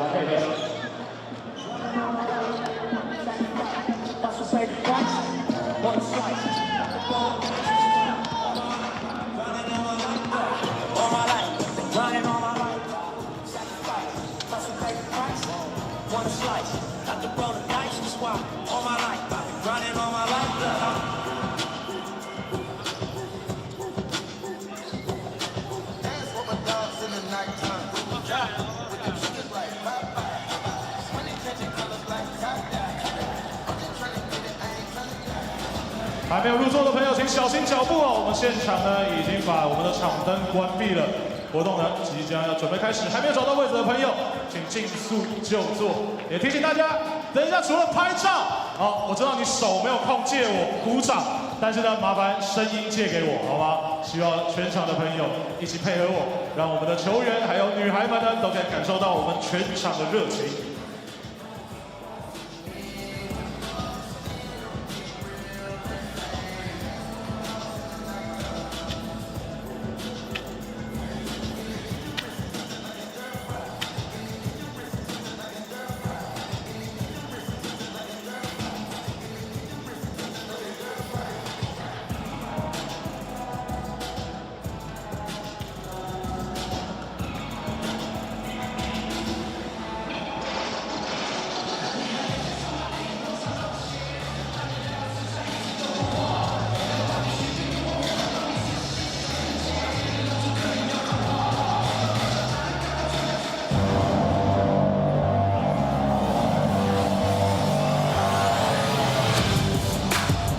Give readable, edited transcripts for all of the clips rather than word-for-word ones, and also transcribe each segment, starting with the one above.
配合。还没有入座的朋友，请小心脚步哦。我们现场呢已经把我们的场灯关闭了，活动呢即将要准备开始。还没有找到位置的朋友，请尽速就座。也提醒大家，等一下除了拍照，好，我知道你手没有空借我鼓掌，但是呢，麻烦声音借给我，好吗？希望全场的朋友一起配合我，让我们的球员还有女孩们呢都可以感受到我们全场的热情。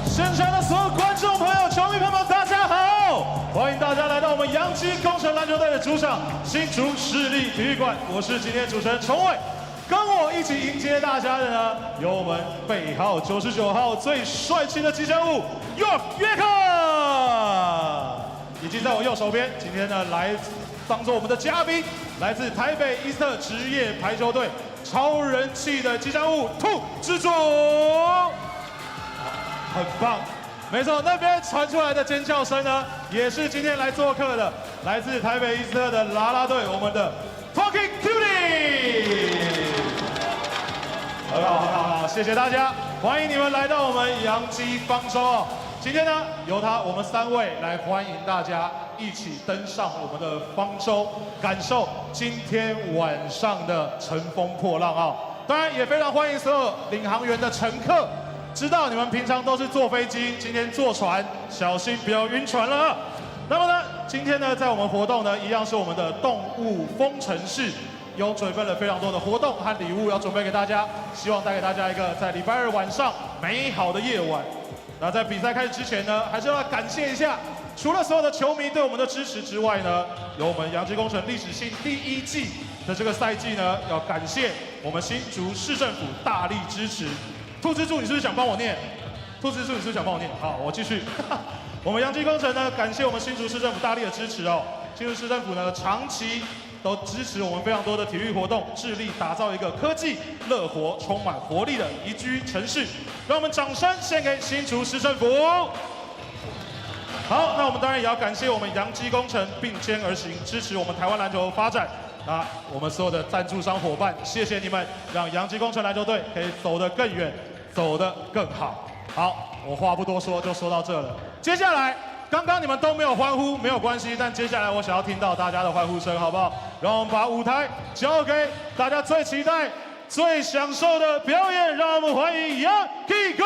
现场的所有观众朋友、球迷朋友们，大家好！欢迎大家来到我们洋基工程篮球队的主场新竹市立体育馆。我是今天主持人崇伟，跟我一起迎接大家的呢，有我们背号99号最帅气的吉祥物约克，以及在我右手边，今天呢当做我们的嘉宾，来自台北伊斯特职业排球队超人气的吉祥物兔之主。 很棒，没错，那边传出来的尖叫声呢，也是今天来做客的，来自台北伊斯特的啦啦队，我们的 Talking Cutie。很好，很好，好，谢谢大家，欢迎你们来到我们洋基方舟哦。今天呢，由我们3位来欢迎大家一起登上我们的方舟，感受今天晚上的乘风破浪啊！当然，也非常欢迎所有领航员的乘客。 知道你们平常都是坐飞机，今天坐船，小心不要晕船了。那么呢，今天呢，在我们活动呢，一样是我们的动物风城市，有准备了非常多的活动和礼物要准备给大家，希望带给大家一个在礼拜2晚上美好的夜晚。那在比赛开始之前呢，还是要感谢一下，除了所有的球迷对我们的支持之外呢，有我们洋基工程历史性第1季的这个赛季呢，要感谢我们新竹市政府大力支持。 兔之助，你是不是想帮我念？兔之助，你是不是想帮我念？好，我继续。我们洋基工程呢，感谢我们新竹市政府大力的支持哦。新竹市政府呢，长期都支持我们非常多的体育活动，致力打造一个科技、乐活、充满活力的宜居城市。让我们掌声献给新竹市政府。好，那我们当然也要感谢我们洋基工程并肩而行，支持我们台湾篮球发展。 那我们所有的赞助商伙伴，谢谢你们，让洋基工程篮球队可以走得更远，走得更好。好，我话不多说，就说到这了。接下来，刚刚你们都没有欢呼，没有关系，但接下来我想要听到大家的欢呼声，好不好？让我们把舞台交给大家最期待、最享受的表演，让我们欢迎 Yankey Go！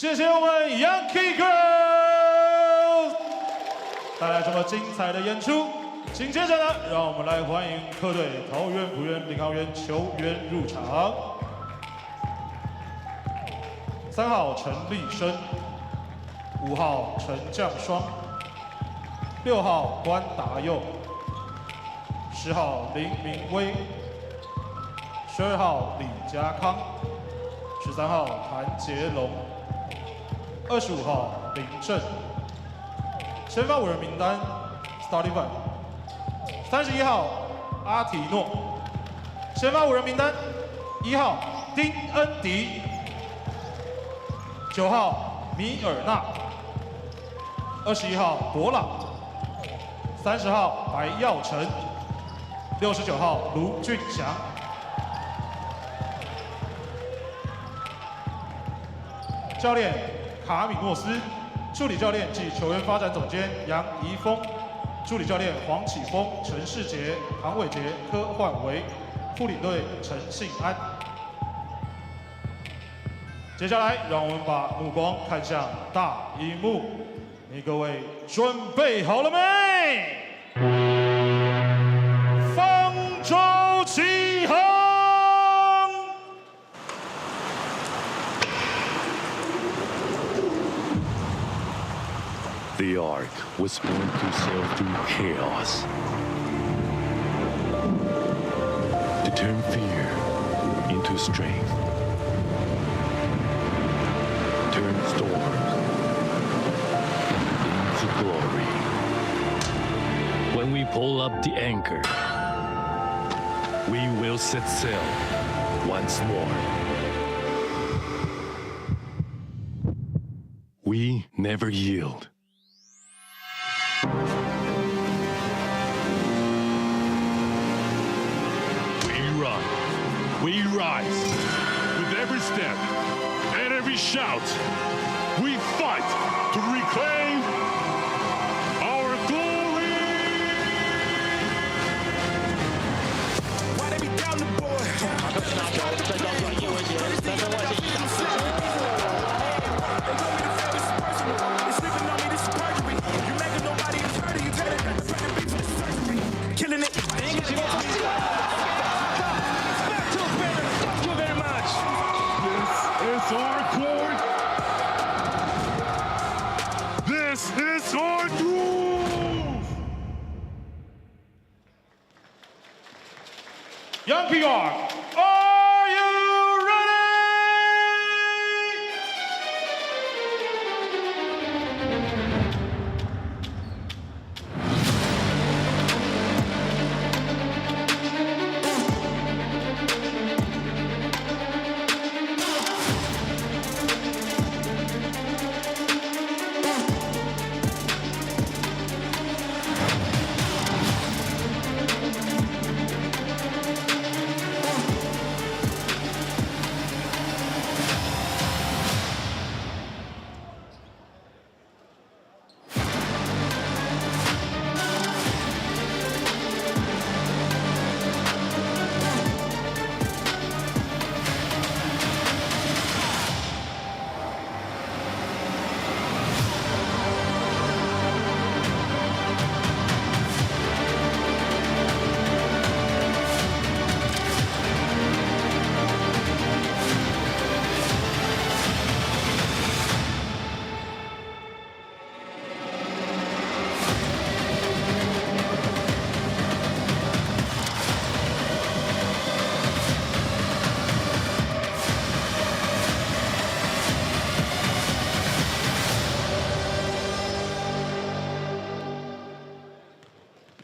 谢谢我们 Yankey Girls 带来这么精彩的演出。紧接着呢，让我们来欢迎客队桃园璞园领航员球员入场。3号陈立生，5号陈降双，6号关达佑，10号林明威，12号李家康，13号谭杰龙，25号林正。先发5人名单 ，Starting Five。31号阿提诺，先发5人名单：1号丁恩迪，9号米尔纳，21号博朗，30号白耀成，69号卢俊祥。教练卡米诺斯，助理教练及球员发展总监杨怡峰。助理教练黄启峰、陈世杰、唐伟杰、柯焕维，副领队陈信安。接下来，让我们把目光看向大荧幕，你各位准备好了没？方舟起航！ The ARK was born to sail through chaos, to turn fear into strength, turn storms into glory. When we pull up the anchor, we will set sail once more. We never yield. We rise with every step and every shout. We fight to reclaim our glory. Why they be down the boy? 再高专业威胁，3分外线以打4球。Killing it. 第一个情况。 It's our court. This is our groove. Yankey ARK, are you ready?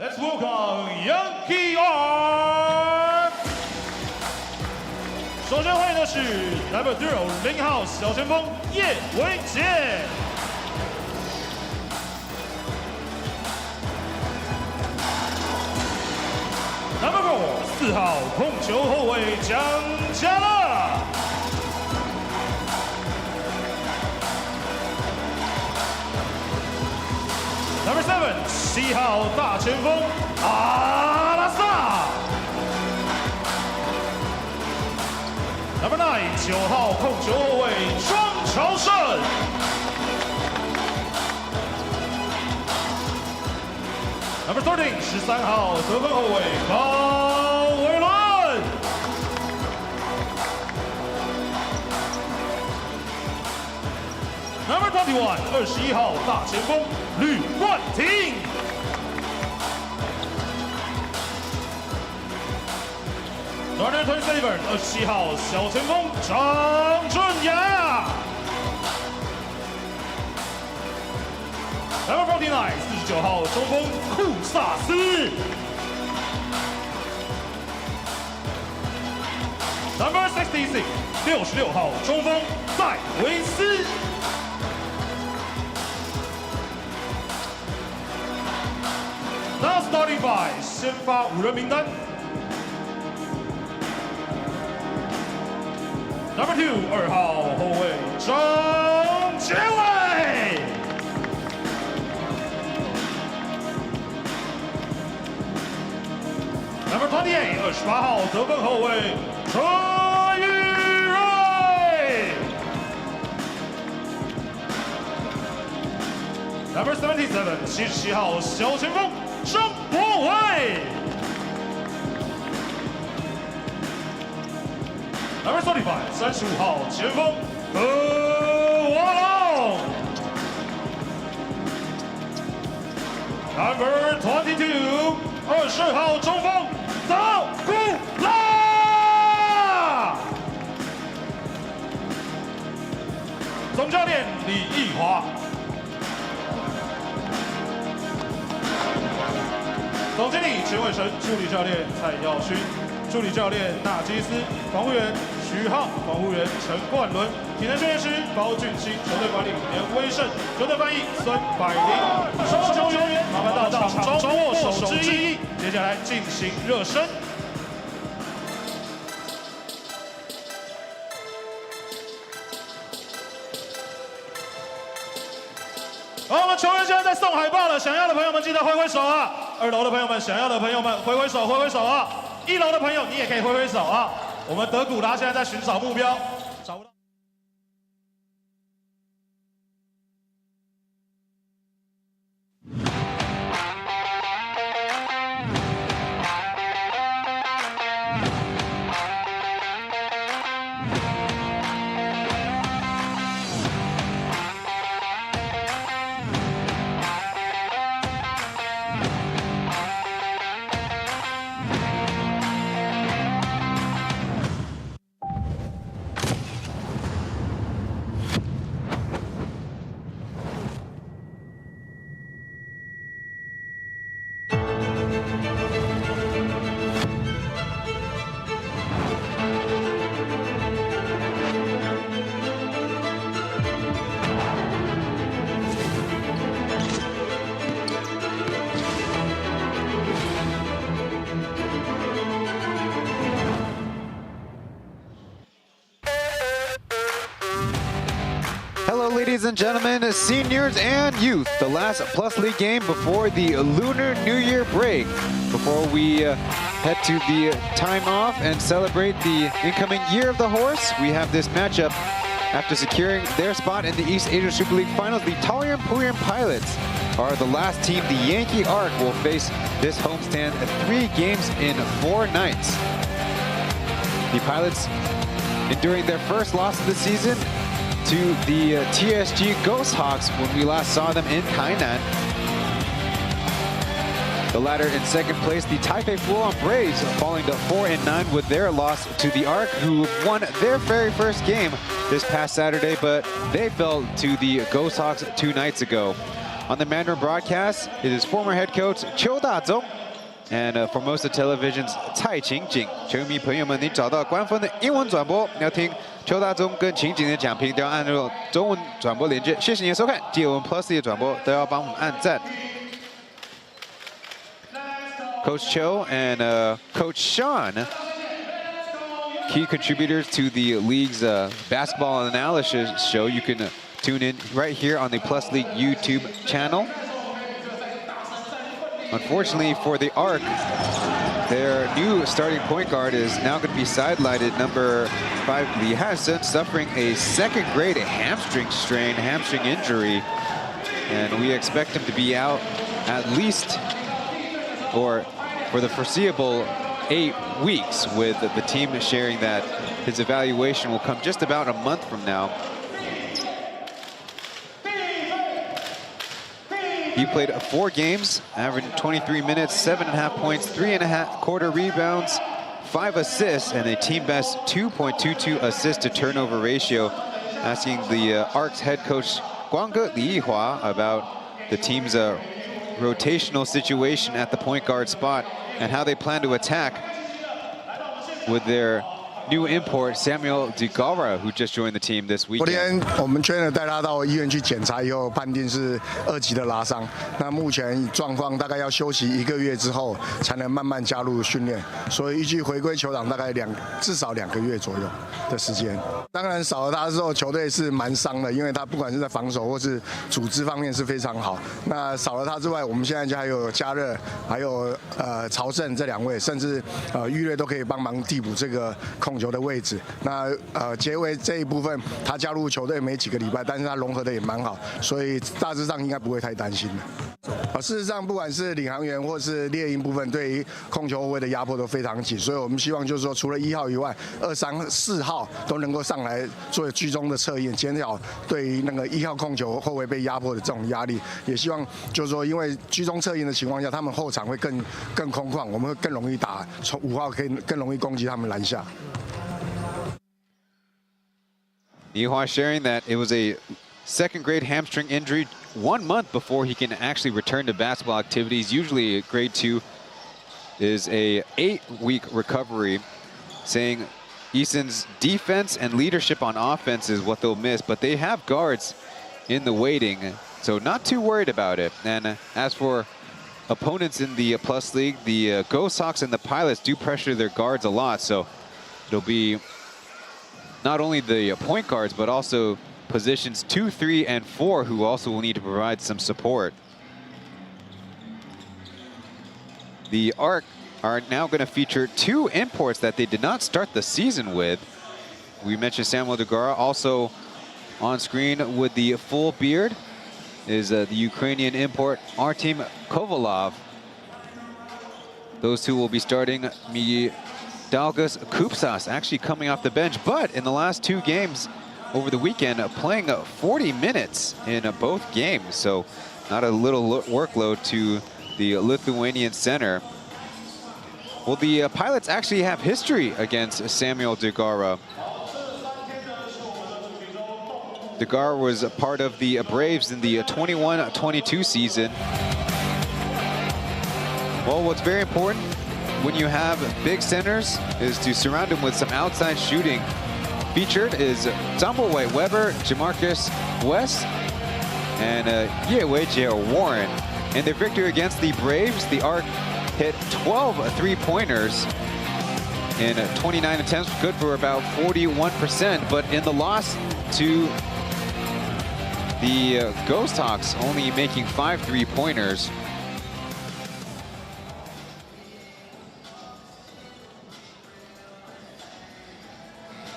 ，Let's welcome Yankey ARK。首先欢迎的是 Number 0号小前锋叶维杰。Number 4号控球后卫蒋家乐。Number 7号大前锋阿拉萨。Number 9号控球后卫庄超胜。Number 13，13号得分后卫鲍威伦。Number 21，21号大前锋吕冠廷。Number 27，27号小前锋张俊雅。Number 49，49号中锋库萨斯。Number 66，66号中锋戴维斯。Now starting five，先发5人名单。Number 2，2号后卫张杰伟。Number 28，28号得分后卫车玉瑞。Number 77，77号小前锋张博伟。Number 35，35号前锋何瓦龙。Number 22，22号中锋德古拉。总教练李义华。总经理钱伟成，助理教练蔡耀勋。助理教练纳基斯，防护员徐浩，防护员陈冠伦，体能训练师包俊兴，球队管理连威胜，球队翻译孙百灵，球员麻烦到场中握手致意。接下来进行热身。好，我们球员现在在送海报了，想要的朋友们记得挥挥手啊！2楼的朋友们，想要的朋友们挥挥手，挥挥手啊！1楼的朋友，你也可以挥挥手啊！我们德古拉现在在寻找目标，找不到。Hello, ladies and gentlemen, seniors and youth. The last Plus League game before the Lunar New Year break. Before we head to the time off and celebrate the incoming Year of the Horse, we have this matchup. After securing their spot in the East Asia Super League Finals, the Taoyuan Pauian pilots are the last team. The Yankey ARK will face this homestand 3 games in 4 nights. The pilots enduring their first loss of the season to the TSG Ghost Hawks when we last saw them in Tainan. The latter in second place, the Taipei Full-On Braves falling to 4-9 with their loss to the ARK, who won their very first game this past Saturday, but they fell to the Ghost Hawks 2 nights ago. On the Mandarin broadcast, it is former head coach Qiu Dazhong and Formosa Television's Cai Qingjing. 球迷朋友们，你找到官方的英文转播，你要听邱大中跟秦景的讲评，都要按照中文转播连接。谢谢您的收看，记得我们 Plus 的转播都要帮我们按赞。Coach Cho and Coach Sean, key contributors to the league's basketball analysis show. You can tune in right here on the Plus League YouTube channel. Unfortunately for the ARK, their new starting point guard is now going to be sidelighted. Number 5, Li Hasen, suffering a second-grade hamstring injury. And we expect him to be out at least, or for the foreseeable 8 weeks, with the team sharing that his evaluation will come just about a month from now. He played 4 games, averaging 23 minutes, 7.5 points, 3.25 rebounds, 5 assists, and a team best 2.22 assist to turnover ratio. Asking the ARK's head coach Guangge Li Yihua about the team's rotational situation at the point guard spot and how they plan to attack with their new import Samuel Degara, who just joined the team this weekend. 昨天我们 trainer 带他到医院去检查以后，判定是2级的拉伤。那目前状况大概要休息1个月之后，才能慢慢加入训练。所以预计回归球场大概至少2个月左右的时间。当然少了他之后，球队是蛮伤的，因为他不管是在防守或是组织方面是非常好。那少了他之外，我们现在就还有加热，还有曹胜这2位，甚至玉瑞都可以帮忙替补这个控球的位置。那结尾这一部分，他加入球队没几个礼拜，但是他融合的也蛮好，所以大致上应该不会太担心的。事实上，不管是领航员或是猎鹰部分，对于控球后卫的压迫都非常紧，所以我们希望就是说，除了1号以外，2、3、4号都能够上来做居中的策应，减少对于那个1号控球后卫被压迫的这种压力。也希望就是说，因为居中策应的情况下，他们后场会更空旷，我们会更容易打，从5号可以更容易攻击他们篮下。 Yihua sharing that it was a second-grade hamstring injury 1 month before he can actually return to basketball activities. Usually grade 2 is a 8-week recovery, saying Eason's defense and leadership on offense is what they'll miss, but they have guards in the waiting, so not too worried about it. And as for opponents in the Plus League, the Ghost Hawks and the Pilots do pressure their guards a lot, so it'll be not only the point guards, but also positions 2, 3, and 4, who also will need to provide some support. The ARK are now going to feature 2 imports that they did not start the season with. We mentioned Samuel Degara, also on screen with the full beard is the Ukrainian import Artem Kovalov. Those 2 will be starting. Dalgas Kupsas actually coming off the bench, but in the last 2 games over the weekend, playing 40 minutes in both games. So not a little workload to the Lithuanian center. Well, the Pilots actually have history against Samuel Degara. Degara was a part of the Braves in the 21-22 season. Well, what's very important when you have big centers is to surround them with some outside shooting. Featured is Tumbleway Weber, Jamarcus West, and Yeweje Warren. In their victory against the Braves, the ARK hit 12 three-pointers in 29 attempts, good for about 41%. But in the loss to the Ghost Hawks, only making 5 three-pointers.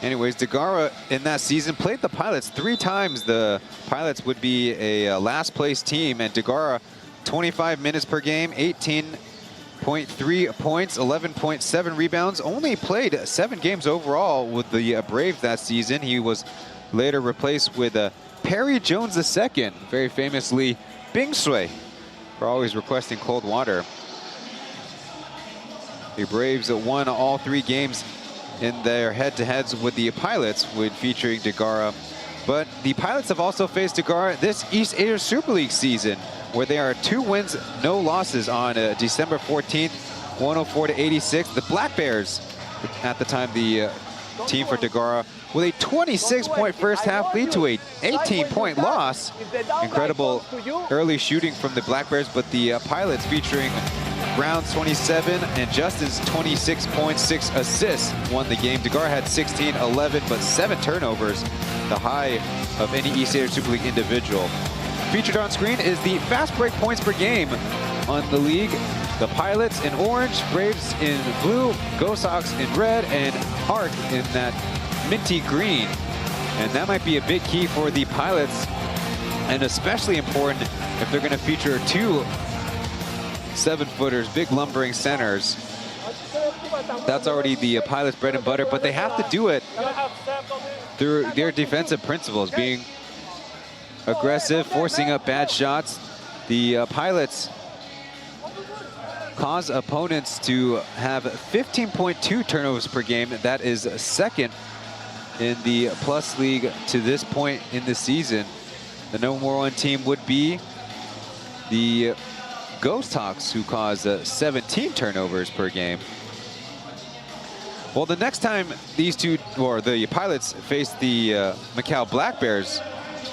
Anyways, Degara in that season played the Pilots 3 times. The Pilots would be a last place team, and Degara 25 minutes per game, 18.3 points, 11.7 rebounds. Only played 7 games overall with the Braves that season. He was later replaced with Perry Jones II, very famously Bing Sui, for always requesting cold water. The Braves won all 3 games in their head-to-heads with the Pilots, with featuring Degara. But the Pilots have also faced Degara this East Asia Super League season, where they are 2 wins, no losses on December 14th, 104-86. The Black Bears, at the time the team for Degara, with a 26-point first-half lead to a 18-point loss. Incredible early shooting from the Black Bears, but the Pilots, featuring Brown's 27 and Justin's 26 points, 6 assists, won the game. Degara had 16, 11, but 7 turnovers, the high of any East Asia Super League individual. Featured on screen is the fast break points per game on the league. The Pilots in orange, Braves in blue, Ghost Sox in red, and ARK in that minty green. And that might be a big key for the Pilots, and especially important if they're going to feature 2 7-footers, big lumbering centers. That's already the Pilots' bread and butter, but they have to do it through their defensive principles, being aggressive, forcing up bad shots. The Pilots cause opponents to have 15.2 turnovers per game. That is second in the Plus League to this point in the season. The #1 team would be the Ghost Hawks, who cause 17 turnovers per game. Well, the next time these two, or the Pilots, faced the Macau Black Bears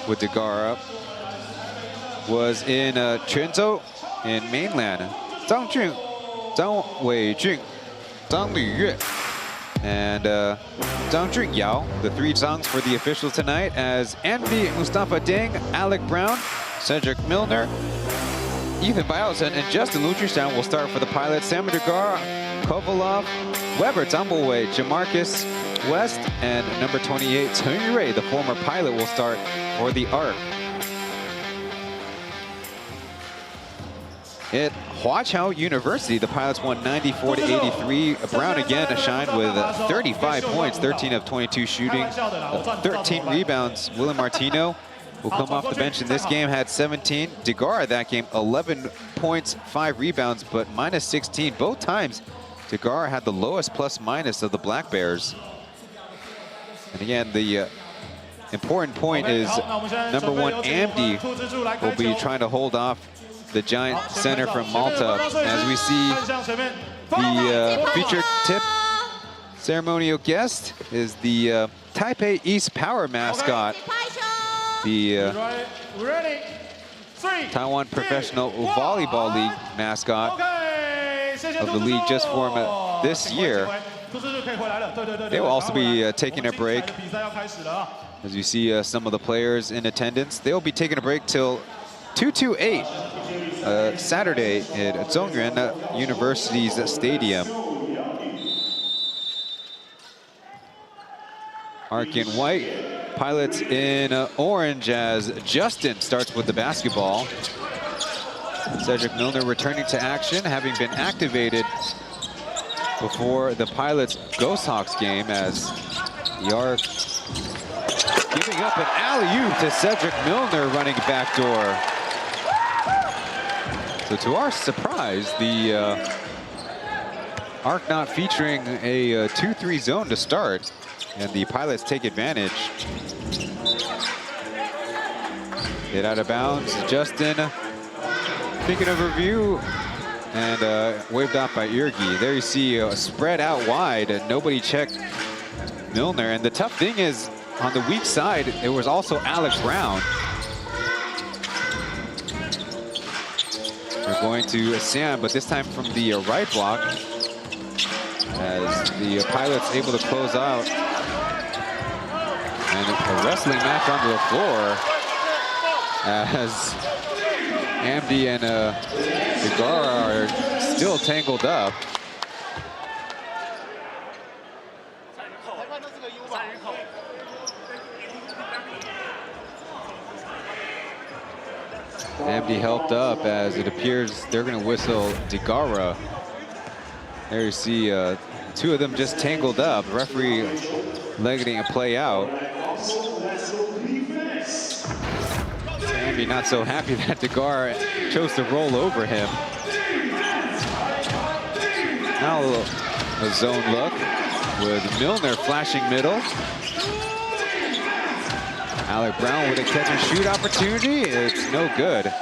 with Degara was in Quanzhou in mainland. Zhang Jun, Zhang Weijun, Zhang Liyue, and Zhang Junyao, the 3 Zhangs for the officials tonight, as Andy Mustafa Deng, Alec Brown, Cedric Milner, Ethan Bielsen, and Justin Lutristown will start for the Pilots. Sam Degara, Kovalov, Weber, Tumbleweigh, Jamarcus West, and number 28, Chen Yurei, the former Pilot, will start for the ARK. At Huaqiao University, the Pilots won 94-83. Brown again shined with 35 points, 13 of 22 shooting, 13 rebounds. William Martino will come off the bench in this game, had 17. Degara that game, 11 points, 5 rebounds, but minus 16. Both times, Degara had the lowest plus-minus of the Black Bears. And again, the important point is #1 Amdi will be trying to hold off the giant center from Malta, as we see the featured tip ceremonial guest is the Taipei East Power mascot, the Taiwan Professional Volleyball League mascot of the league just formed this year. They will also be taking a break, as you see some of the players in attendance. They'll be taking a break till 228 Saturday at Zhongyuan University's stadium. ARK in white, Pilots in orange, as Justin starts with the basketball. Cedric Milner returning to action, having been activated before the Pilots Ghost Hawks game, as the ARK giving up an alley-oop to Cedric Milner running backdoor. So to our surprise, the ARK not featuring a 2-3 zone to start, and the Pilots take advantage. Hit out of bounds, Justin thinking of review, and waved off by Irgi. There you see a spread out wide, and nobody checked Milner. And the tough thing is, on the weak side, there was also Alec Brown. They're going to Sam, but this time from the right block, as the Pilots able to close out. And a wrestling match onto the floor, as Amdi and Degara are still tangled up. Amdi helped up, as it appears they're going to whistle Degara. There you see 2 of them just tangled up. Referee letting a play out. Amdi not so happy that Degara chose to roll over him. Now a zone look with Milner flashing middle. Alec Brown with a catch and shoot opportunity. It's no good.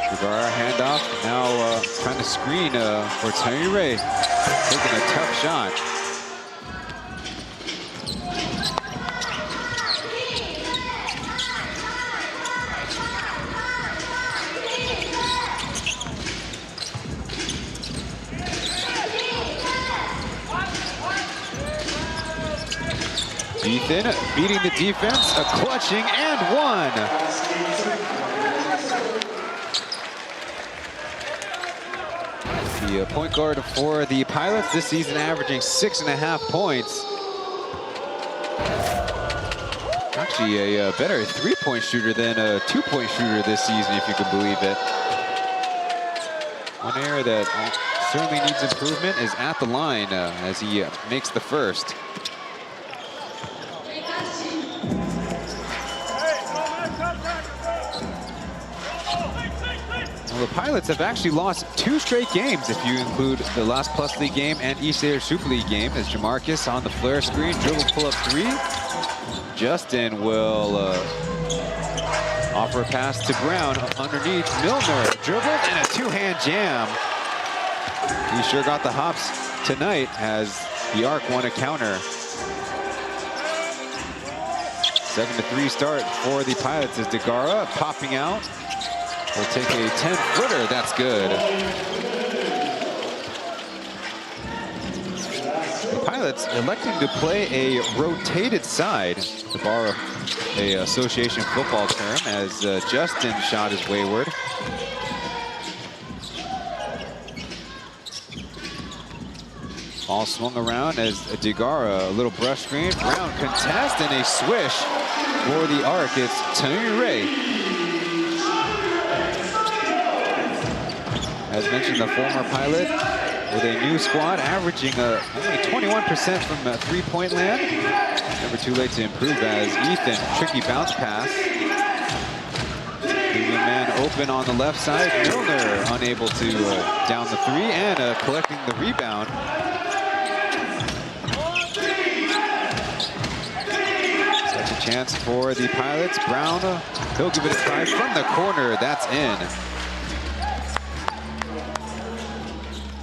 Degara handoff, now trying to screen for Chen Yurei, taking a tough shot. Ethan beating the defense, a clutching and one. The point guard for the Pilots this season averaging 6.5 points. Actually a better three-point shooter than a two-point shooter this season, if you can believe it. One area that certainly needs improvement is at the line as he makes the first. Well, the Pilots have actually lost 2 straight games if you include the last Plus League game and East Asia Super League game, as Jamarcus on the flare screen, dribble pull-up 3. Justin will offer a pass to Brown underneath. Milner dribbled and a two-hand jam. He sure got the hops tonight as the ARK won a counter. 7-3 start for the Pilots as Degara popping out. Will take a 10-footer. That's good. The Pilots electing to play a rotated side, to borrow a association football term, as Justin's shot is wayward. Ball swung around as Degara, a little brush screen. Brown contest and a swish for the ARK. It's Taoyuan. As mentioned, the former Pilot with a new squad, averaging only 21% from three-point land. Never too late to improve as Ethan, tricky bounce pass. Leaving a man open on the left side. Milner unable to down the 3 and collecting the rebound. Such a chance for the Pilots. Brown, he'll give it a try from the corner. That's in.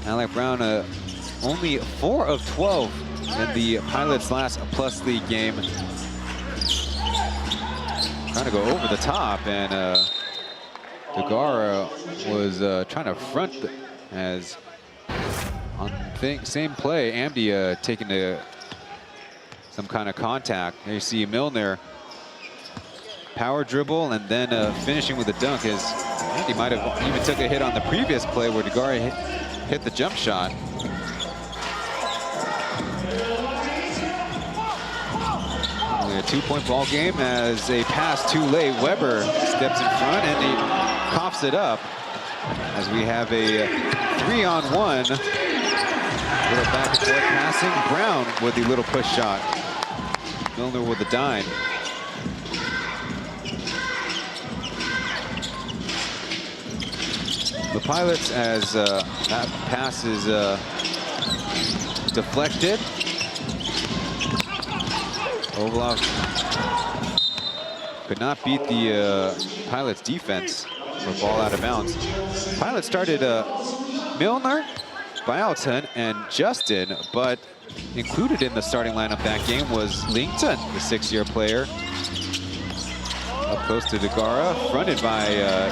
Alec Brown, only 4 of 12 in the Pilots' last Plus League game. Trying to go over the top, and Degara was trying to front as on the same play, Amdi taking some kind of contact. There you see Milner power dribble and then finishing with a dunk, as Amdi might have even took a hit on the previous play where Degara hit the jump shot. Only a 2-point ball game as a pass too late. Weber steps in front and he coughs it up as we have a 3-on-1. Little back and forth passing. Brown with the little push shot. Milner with the dime. The Pilots, as that pass is deflected. Ovalov could not beat the Pilots defense for ball out of bounds. Pilots started Milner, Bialton, and Justin, but included in the starting lineup that game was Lington, the 6-year player. Up close to Degara, fronted by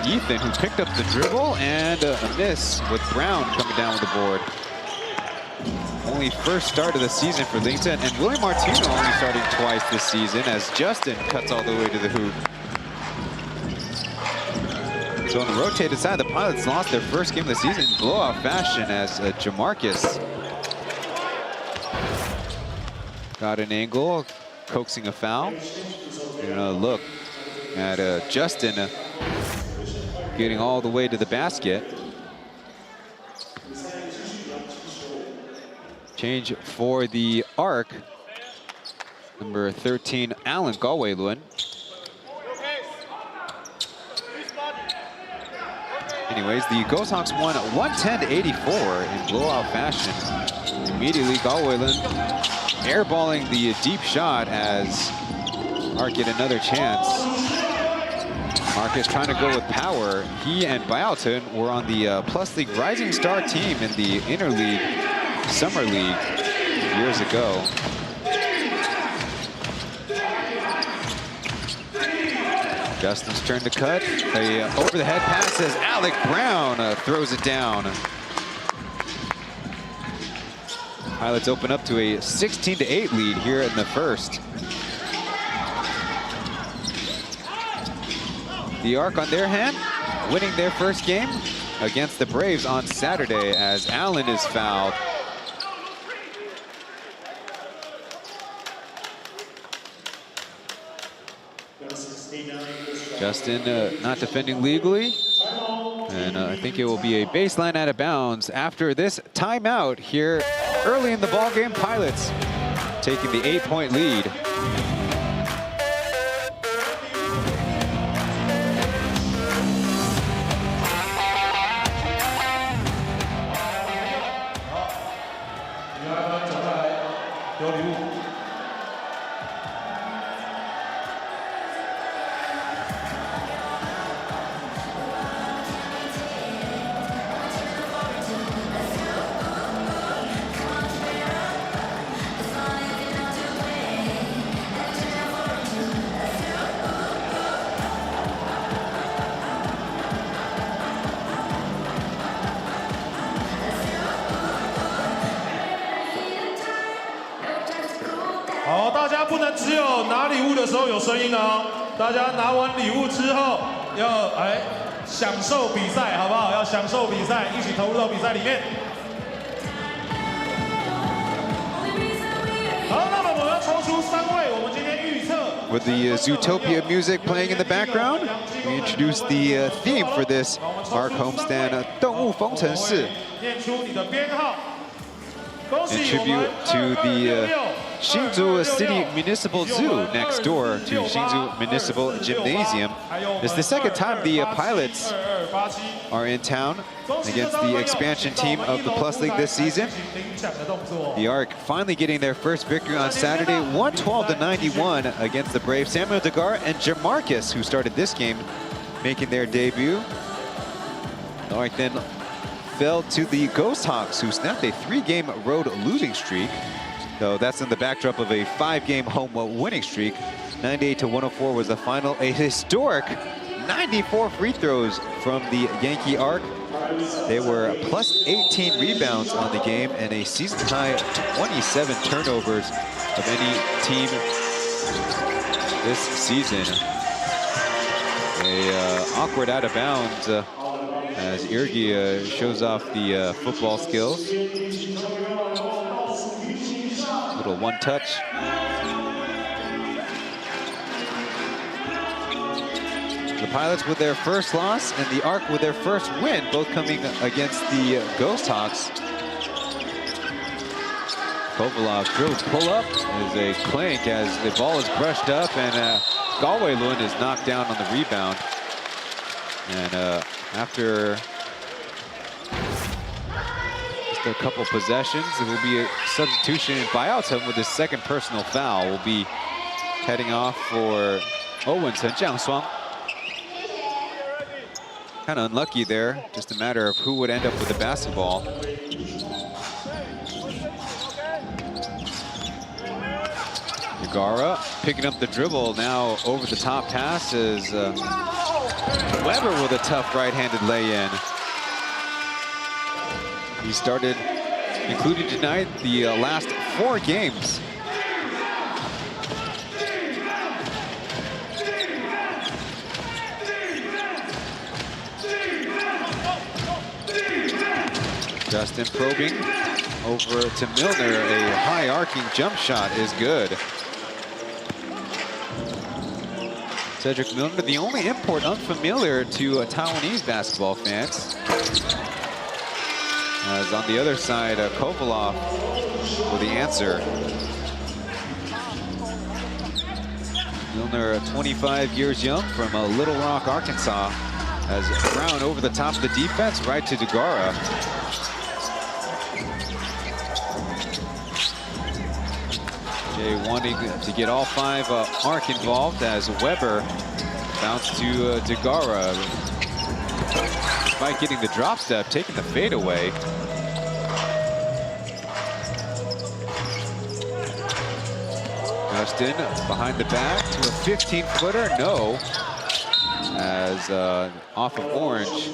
Ethan, who picked up the dribble, and a miss with Brown coming down with the board. Only first start of the season for Lington, and William Martino only starting twice this season as Justin cuts all the way to the hoop. So on the rotated side, the Pilots lost their first game of the season in blowout fashion as Jamarcus got an angle, coaxing a foul. And a look at Justin getting all the way to the basket. Change for the ARK. Number 13, Alan Galway-Lewin. Anyways, the Ghost Hawks won 110-84 in blowout fashion. Immediately, Galway-Lewin airballing the deep shot as ARK get another chance. Marcus trying to go with power. He and Bialton were on the Plus League Rising Star team in the Interleague Summer League years ago. Justin's turn to cut. A over-the-head pass as Alec Brown throws it down. Pilots open up to a 16-8 lead here in the first. The ARK on their hand, winning their first game against the Braves on Saturday as Allen is fouled. Justin not defending legally. And I think it will be a baseline out of bounds after this timeout here early in the ballgame. Pilots taking the 8-point lead.好，大家不能只有拿礼物的时候有声音哦，大家拿完礼物之后要享受比赛，好不好？要享受比赛，一起投入到比赛里面。好，那么我们要抽出3位，我们今天预测。With the Zootopia music playing in the background, we introduce the theme for this ARK homestand, 动物方程式. 念出你的编号。In tribute to the Hsinchu City Municipal Zoo next door to Hsinchu Municipal Gymnasium. It's the second time the Pilots are in town against the expansion team of the Plus League this season. The ARK finally getting their first victory on Saturday, 112-91 against the Braves. Samuel Degar and Jamarcus, who started this game, making their debut. The ARK then fell to the Ghost Hawks, who snapped a 3-game road losing streak. So that's in the backdrop of a 5-game home winning streak. 98-104 was the final. A historic 94 free throws from the Yankee ARK. They were plus 18 rebounds on the game and a season-high 27 turnovers of any team this season. A awkward out of bounds as Irgi shows off the football skills. Little one touch. The Pilots with their first loss and the ARK with their first win, both coming against the Ghost Hawks. Kovalov drills pull-up is a clank as the ball is brushed up and Galway Lund is knocked down on the rebound. And after just a couple possessions, it will be a substitution. Buyouts with his second personal foul will be heading off for Owens and Jiang Shuang. Kind of unlucky there, just a matter of who would end up with the basketball. Yagara picking up the dribble now over the top pass is Weber with a tough right-handed lay-in. He started, including tonight, the last 4 games. Justin probing over to Milner. A high arcing jump shot is good. Cedric Milner, the only import unfamiliar to Taiwanese basketball fans. As on the other side, Kovalov with the answer. Milner, 25 years young from Little Rock, Arkansas, as Brown over the top of the defense, right to Degara. Jay wanting to get all 5 ARK involved as Weber bounced to Degara. Despite getting the drop step, taking the fade away. Justin behind the back to a 15-footer, no. As off of Orange.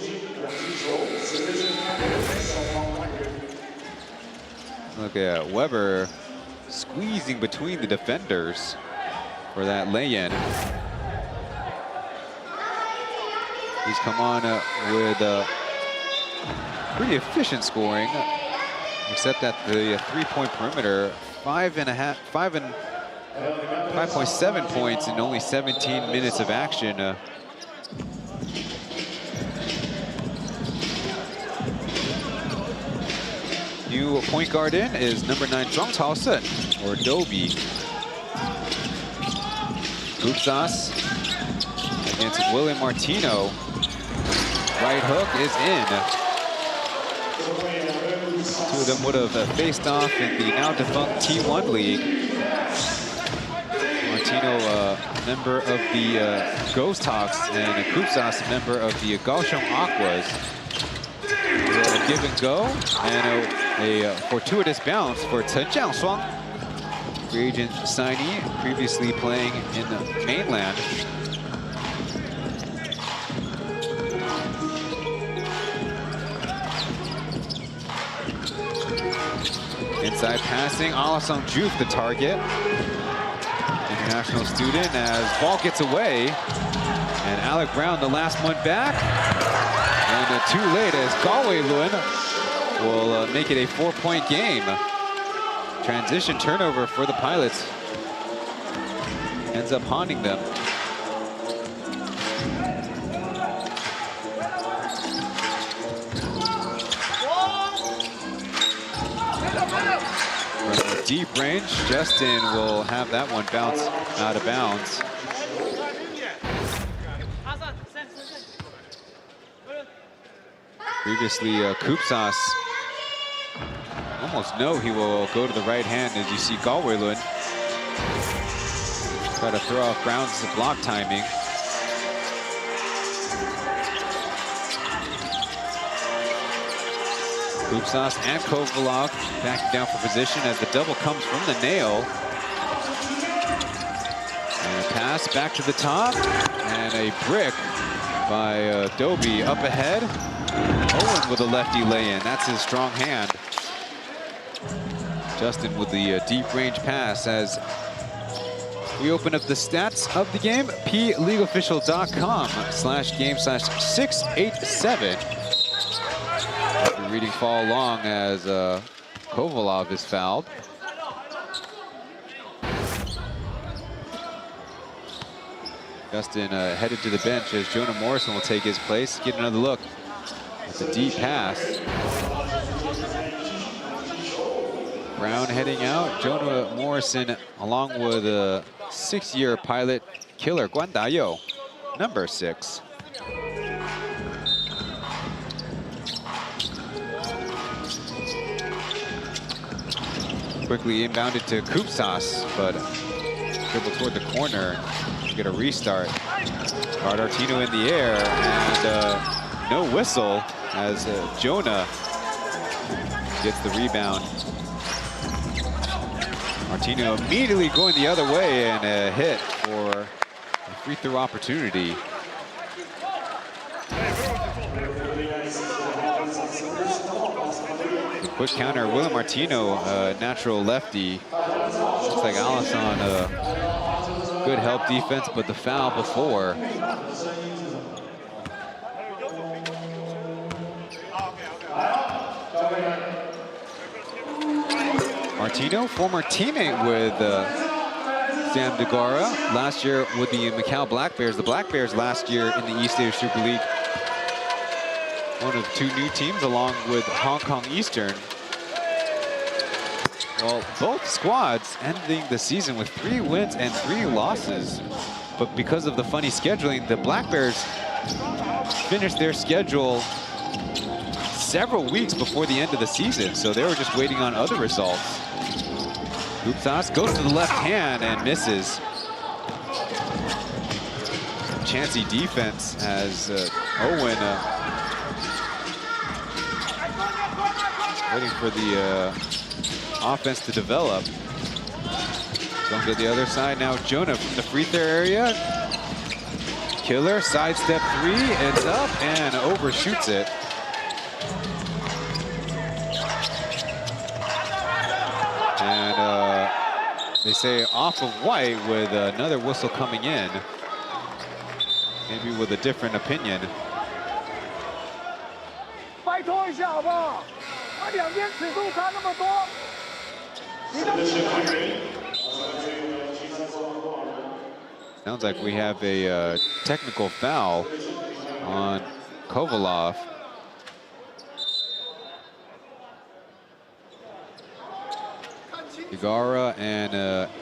Look at Weber squeezing between the defenders for that lay-in. He's come on with pretty efficient scoring, except at the three-point perimeter, 5.7 points in only 17 minutes of action. New point guard in is number 9, Zhang Chaosen, or Dobie. Kupsas against William Martino. Right hook is in. Two of them would have faced off in the now defunct T1 league. Martino, member of the Ghost Hawks, and Kupsas, a member of the Kaohsiung Aquas. A give and go, and a fortuitous bounce for Chen Jiangshuang, free agent signee, previously playing in the mainland. Inside passing, Alasong Juke the target. International student as ball gets away. And Alec Brown, the last one back. And too late as Galway Lun will make it a 4-point game. Transition turnover for the Pilots. Ends up haunting them. From deep range, Justin will have that one bounce out of bounds. Previously, Kupsas, almost know he will go to the right hand as you see Galway Lun try to throw off Brown's block timing. Kupsas and Kovalov backing down for position as the double comes from the nail. And a pass back to the top, and a brick by Dobie up ahead. Owen with a lefty lay-in. That's his strong hand. Justin with the deep range pass as we open up the stats of the game. PLeagueofficial.com/game/687. We're reading fall along as Kovalov is fouled. Justin headed to the bench as Jonah Morrison will take his place. Get another look. It's a deep pass. Brown heading out. Jonah Morrison along with a 6-year Pilot killer, Guan Dayo, number 6. Quickly inbounded to Kupsas, but dribble toward the corner. Get a restart. Artino in the air, and no whistle as Jonah gets the rebound. Martino immediately going the other way, and a hit for a free throw opportunity. The quick counter, William Martino, natural lefty. Looks like Alisson, good help defense, but the foul before. Martino, former teammate with Sam Degara, last year with the Macau Black Bears. The Black Bears last year in the East Asia Super League. One of 2 new teams along with Hong Kong Eastern. Well, both squads ending the season with 3 wins and 3 losses. But because of the funny scheduling, the Black Bears finished their schedule several weeks before the end of the season, so they were just waiting on other results. Kupsas goes to the left hand and misses. Chancy defense as Owen waiting for the offense to develop. Going to the other side now. Jonah from the free throw area. Killer sidestep 3, it's up and overshoots it. And they say off of white with another whistle coming in. Maybe with a different opinion. Sounds like we have a technical foul on Kovalov. Igara and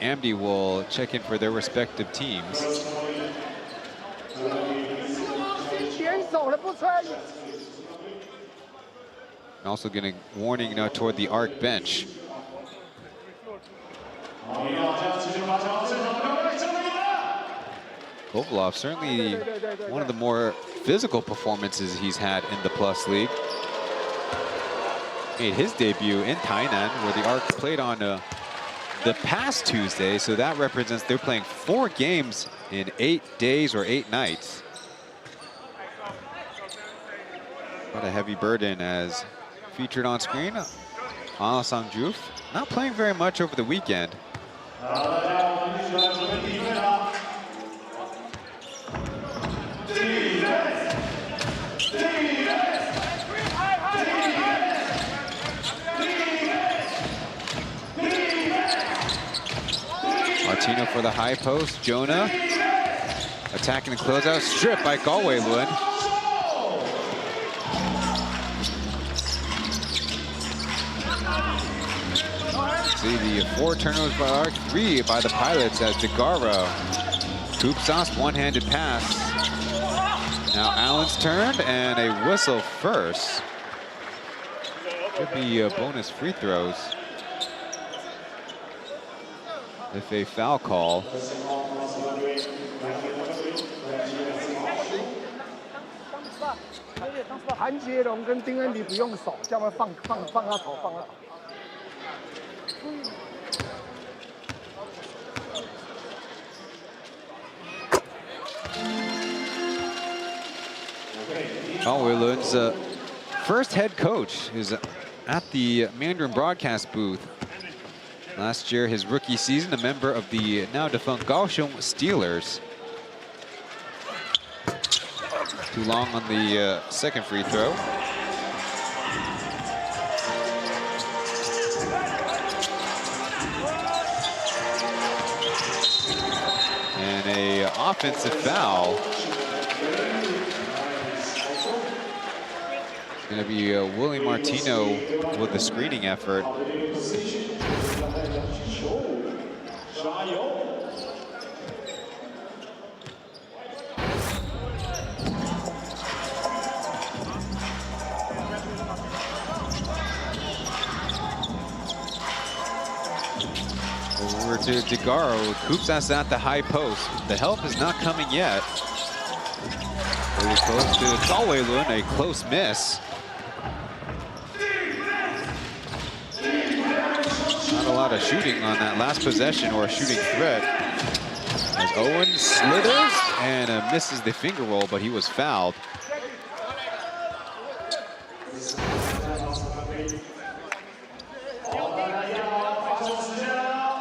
Amdi will check in for their respective teams. Also getting warning now toward the ARK bench. Kovalov, certainly one of the more physical performances he's had in the Plus League. Made his debut in Tainan, where the ARK played on the past Tuesday, so that represents they're playing 4 games in 8 days or 8 nights. What a heavy burden as featured on screen. Alasang Juf, not playing very much over the weekend. Martino for the high post. Jonah attacking the closeout. Strip by Galway Luen. See the 4 turnovers by ARK, 3 by the Pilots as Degaro Koopsas one-handed pass. Now Allen's turned and a whistle first. Could be bonus free throws if a foul call. Galway Luen's first head coach is at the Mandarin broadcast booth. Last year, his rookie season, a member of the now defunct Kaohsiung Steelers. Too long on the second free throw. And a offensive foul. It's going to be Willie Martino with the screening effort. Over to Degaro. Koopsas at the high post. The help is not coming yet. Really close to Galway Luen, a close miss. Not a lot of shooting on that last possession or a shooting threat. As Owen slithers and misses the finger roll, but he was fouled.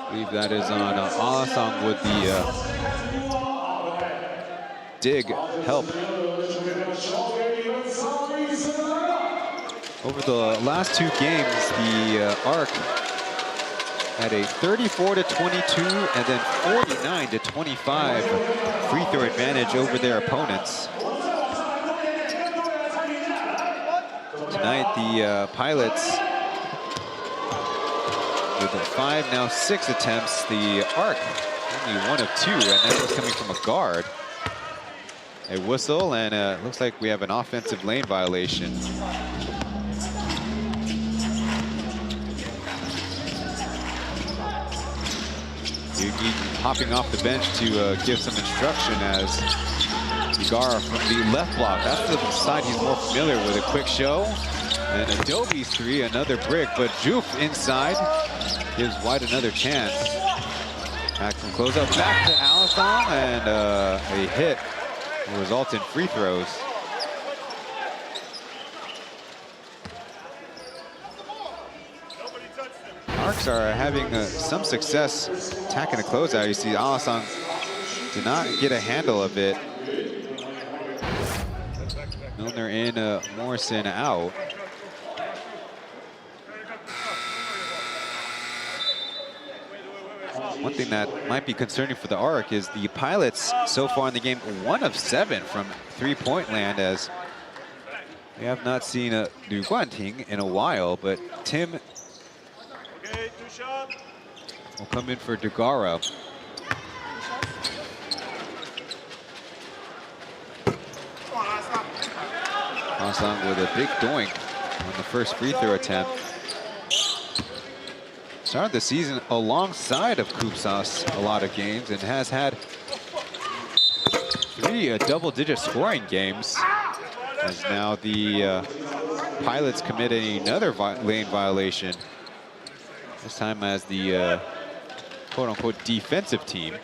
I believe that is on Alasang with the dig help. Over the last 2 games, the ARK had a 34-22 and then 49-25 free throw advantage over their opponents. Tonight, the Pilots with 5, now 6 attempts. The ARK only 1 of 2, and that was coming from a guard. A whistle, and looks like we have an offensive lane violation. Yankey hopping off the bench to give some instruction as Igara from the left block. That's the side he's more familiar with. A quick show. And Adobe's 3, another brick, but Juf inside gives White another chance. Back from closeout, back to Alasang, and a hit will result in free throws. ARK ARKs are having some success attacking the closeout. You see Alasang did not get a handle of it. Milner in, Morrison out. One thing that might be concerning for the ARK is the pilots so far in the game, 1 of 7 from three-point land, as we have not seen Liu Guanting in a while, but Tim will come in for Dugara. Alasang with a big doink on the first free throw attempt. Started the season alongside of Koopsas a lot of games and has had 3 double-digit scoring games. As now the pilots committed another lane violation. This time as the quote-unquote defensive team.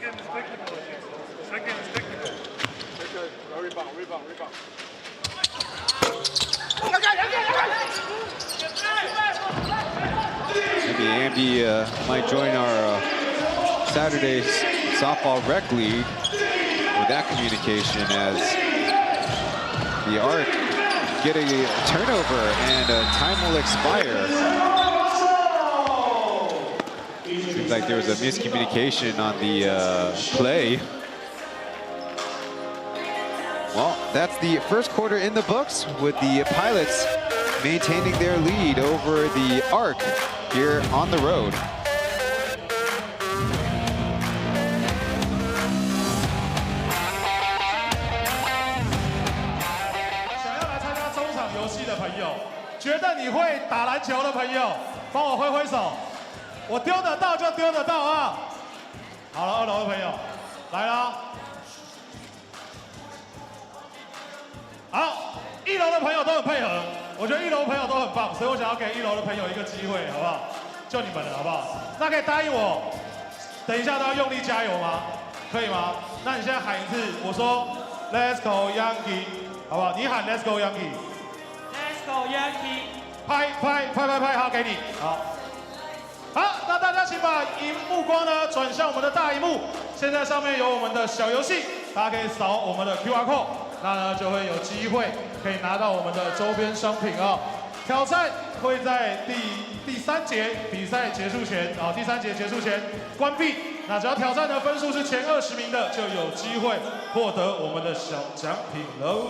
Maybe Andy might join our Saturday softball rec league with that communication, as the ARK get a turnover and time will expire. Seems like there was a miscommunication on the play. Well, that's the first quarter in the books, with the pilots maintaining their lead over the ARK here on the road.觉得你会打篮球的朋友，帮我挥挥手。我丢得到就丢得到啊！好了，2楼的朋友，来啦！好，1楼的朋友都很配合，我觉得1楼的朋友都很棒，所以我想要给1楼的朋友一个机会，好不好？就你们了，好不好？那可以答应我，等一下都要用力加油吗？可以吗？那你现在喊一次，我说 Let's go Yankey， 好不好？你喊 Let's go Yankey。Let's go Yankey。拍，好，给你，好。好，那大家请把目光呢转向我们的大荧幕，现在上面有我们的小游戏，大家可以扫我们的 QR code， 那呢就会有机会可以拿到我们的周边商品啊。挑战会在第3节比赛结束前，第3节结束前关闭。那只要挑战的分数是前20名的，就有机会获得我们的小奖品喽。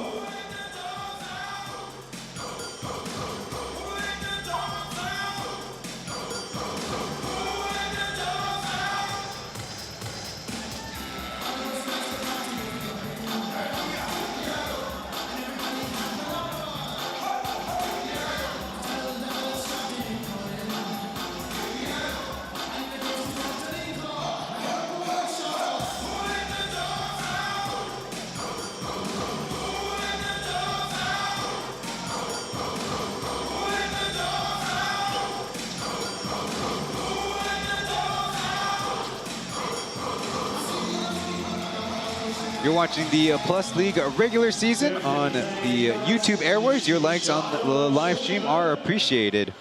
You're watching the Plus League regular season on the YouTube airwaves. Your likes on the live stream are appreciated.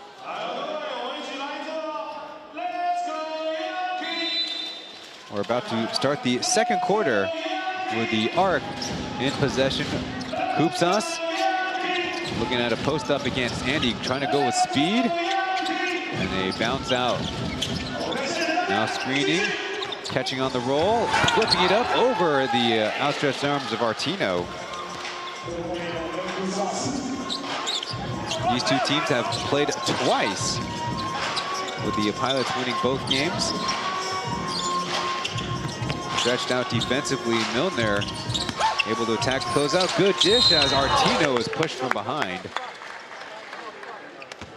We're about to start the second quarter with the ARK in possession. Koopsas looking at a post up against Andy, trying to go with speed. And they bounce out. Now screening. Catching on the roll, flipping it up over the outstretched arms of Artino. These two teams have played twice, with the pilots winning both games. Stretched out defensively, Milner able to attack, close out. Good dish as Artino is pushed from behind.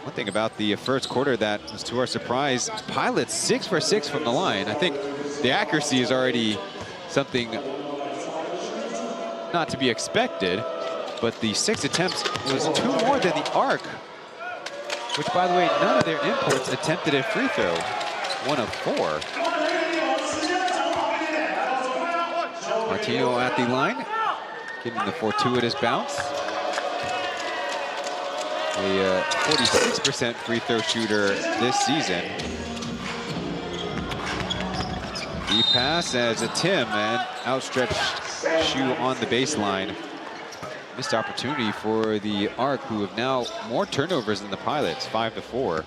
One thing about the first quarter that was to our surprise, pilots 6 for 6 from the line. I think the accuracy is already something not to be expected, but the 6 attempts was 2 more than the ARK, which, by the way, none of their imports attempted a free throw. 1 of 4. Martino at the line, getting the fortuitous bounce. A 46% free throw shooter this season. pass as a Tim, and outstretched shoe on the baseline. Missed opportunity for the ARK, who have now more turnovers than the Pilots, 5-4.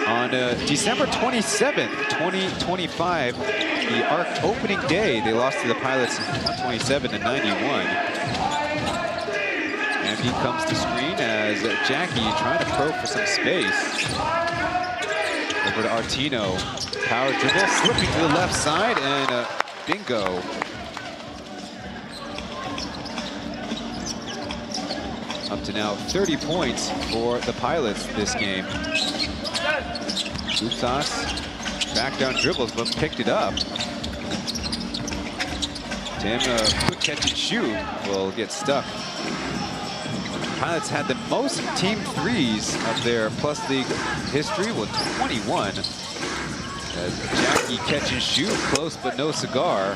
On December 27th, 2025, the ARK opening day, they lost to the Pilots 127-91. And he comes to screen as Yankey trying to probe for some space. Over to Artino, power dribble, slipping to the left side, and bingo. Up to now 30 points for the Pilots this game. Upsas, back down dribbles, but picked it up. Tim, quick catch and shoot, will get stuck. Pilots had the most team threes of their Plus League history with 21. As Yankey catch and shoot, close but no cigar.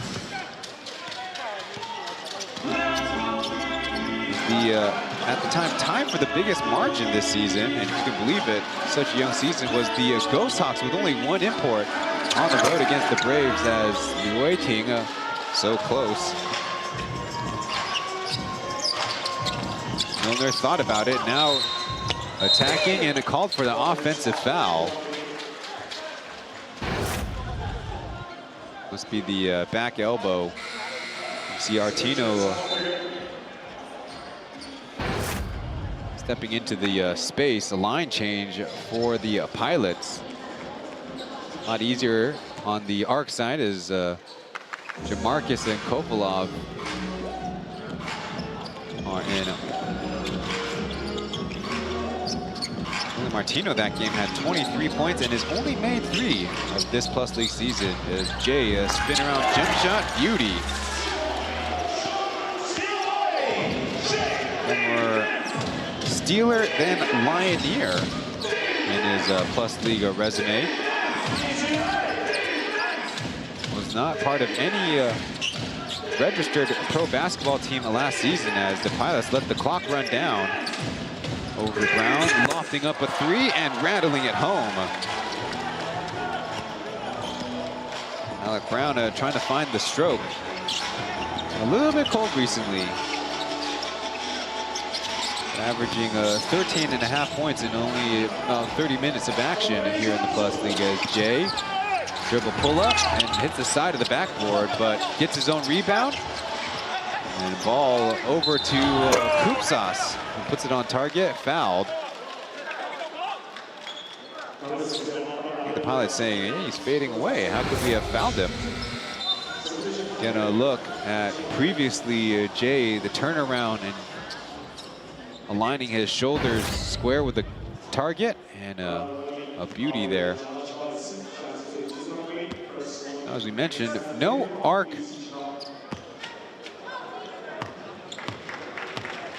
At the time for the biggest margin this season, and you can believe it, such a young season, was the Ghost Hawks with only one import on the road against the Braves, as Liu King so close. Milner thought about it, now attacking, and it called for the offensive foul. Must be the back elbow. You see Artino stepping into the space, a line change for the Pilots. A lot easier on the ARK side as Jamarcus and Kopilov are in. Martino that game had 23 points and has only made 3 of this Plus League season. As Jay, a spin around jump shot, beauty. More Steeler than Lioneer in his Plus League resume. Was not part of any registered pro basketball team last season, as the Pilots let the clock run down. Over Brown, lofting up a 3 and rattling it home. Alec Brown trying to find the stroke. A little bit cold recently. Averaging 13.5 points in only about 30 minutes of action here in the Plus League, as Jay dribble pull up and hits the side of the backboard, but gets his own rebound. And ball over to Kupsas, who puts it on target, fouled. The Pilots saying, hey, he's fading away. How could we have fouled him? Getting a look at previously Jay, the turnaround and aligning his shoulders square with the target, and a beauty there. Now, as we mentioned, no ARK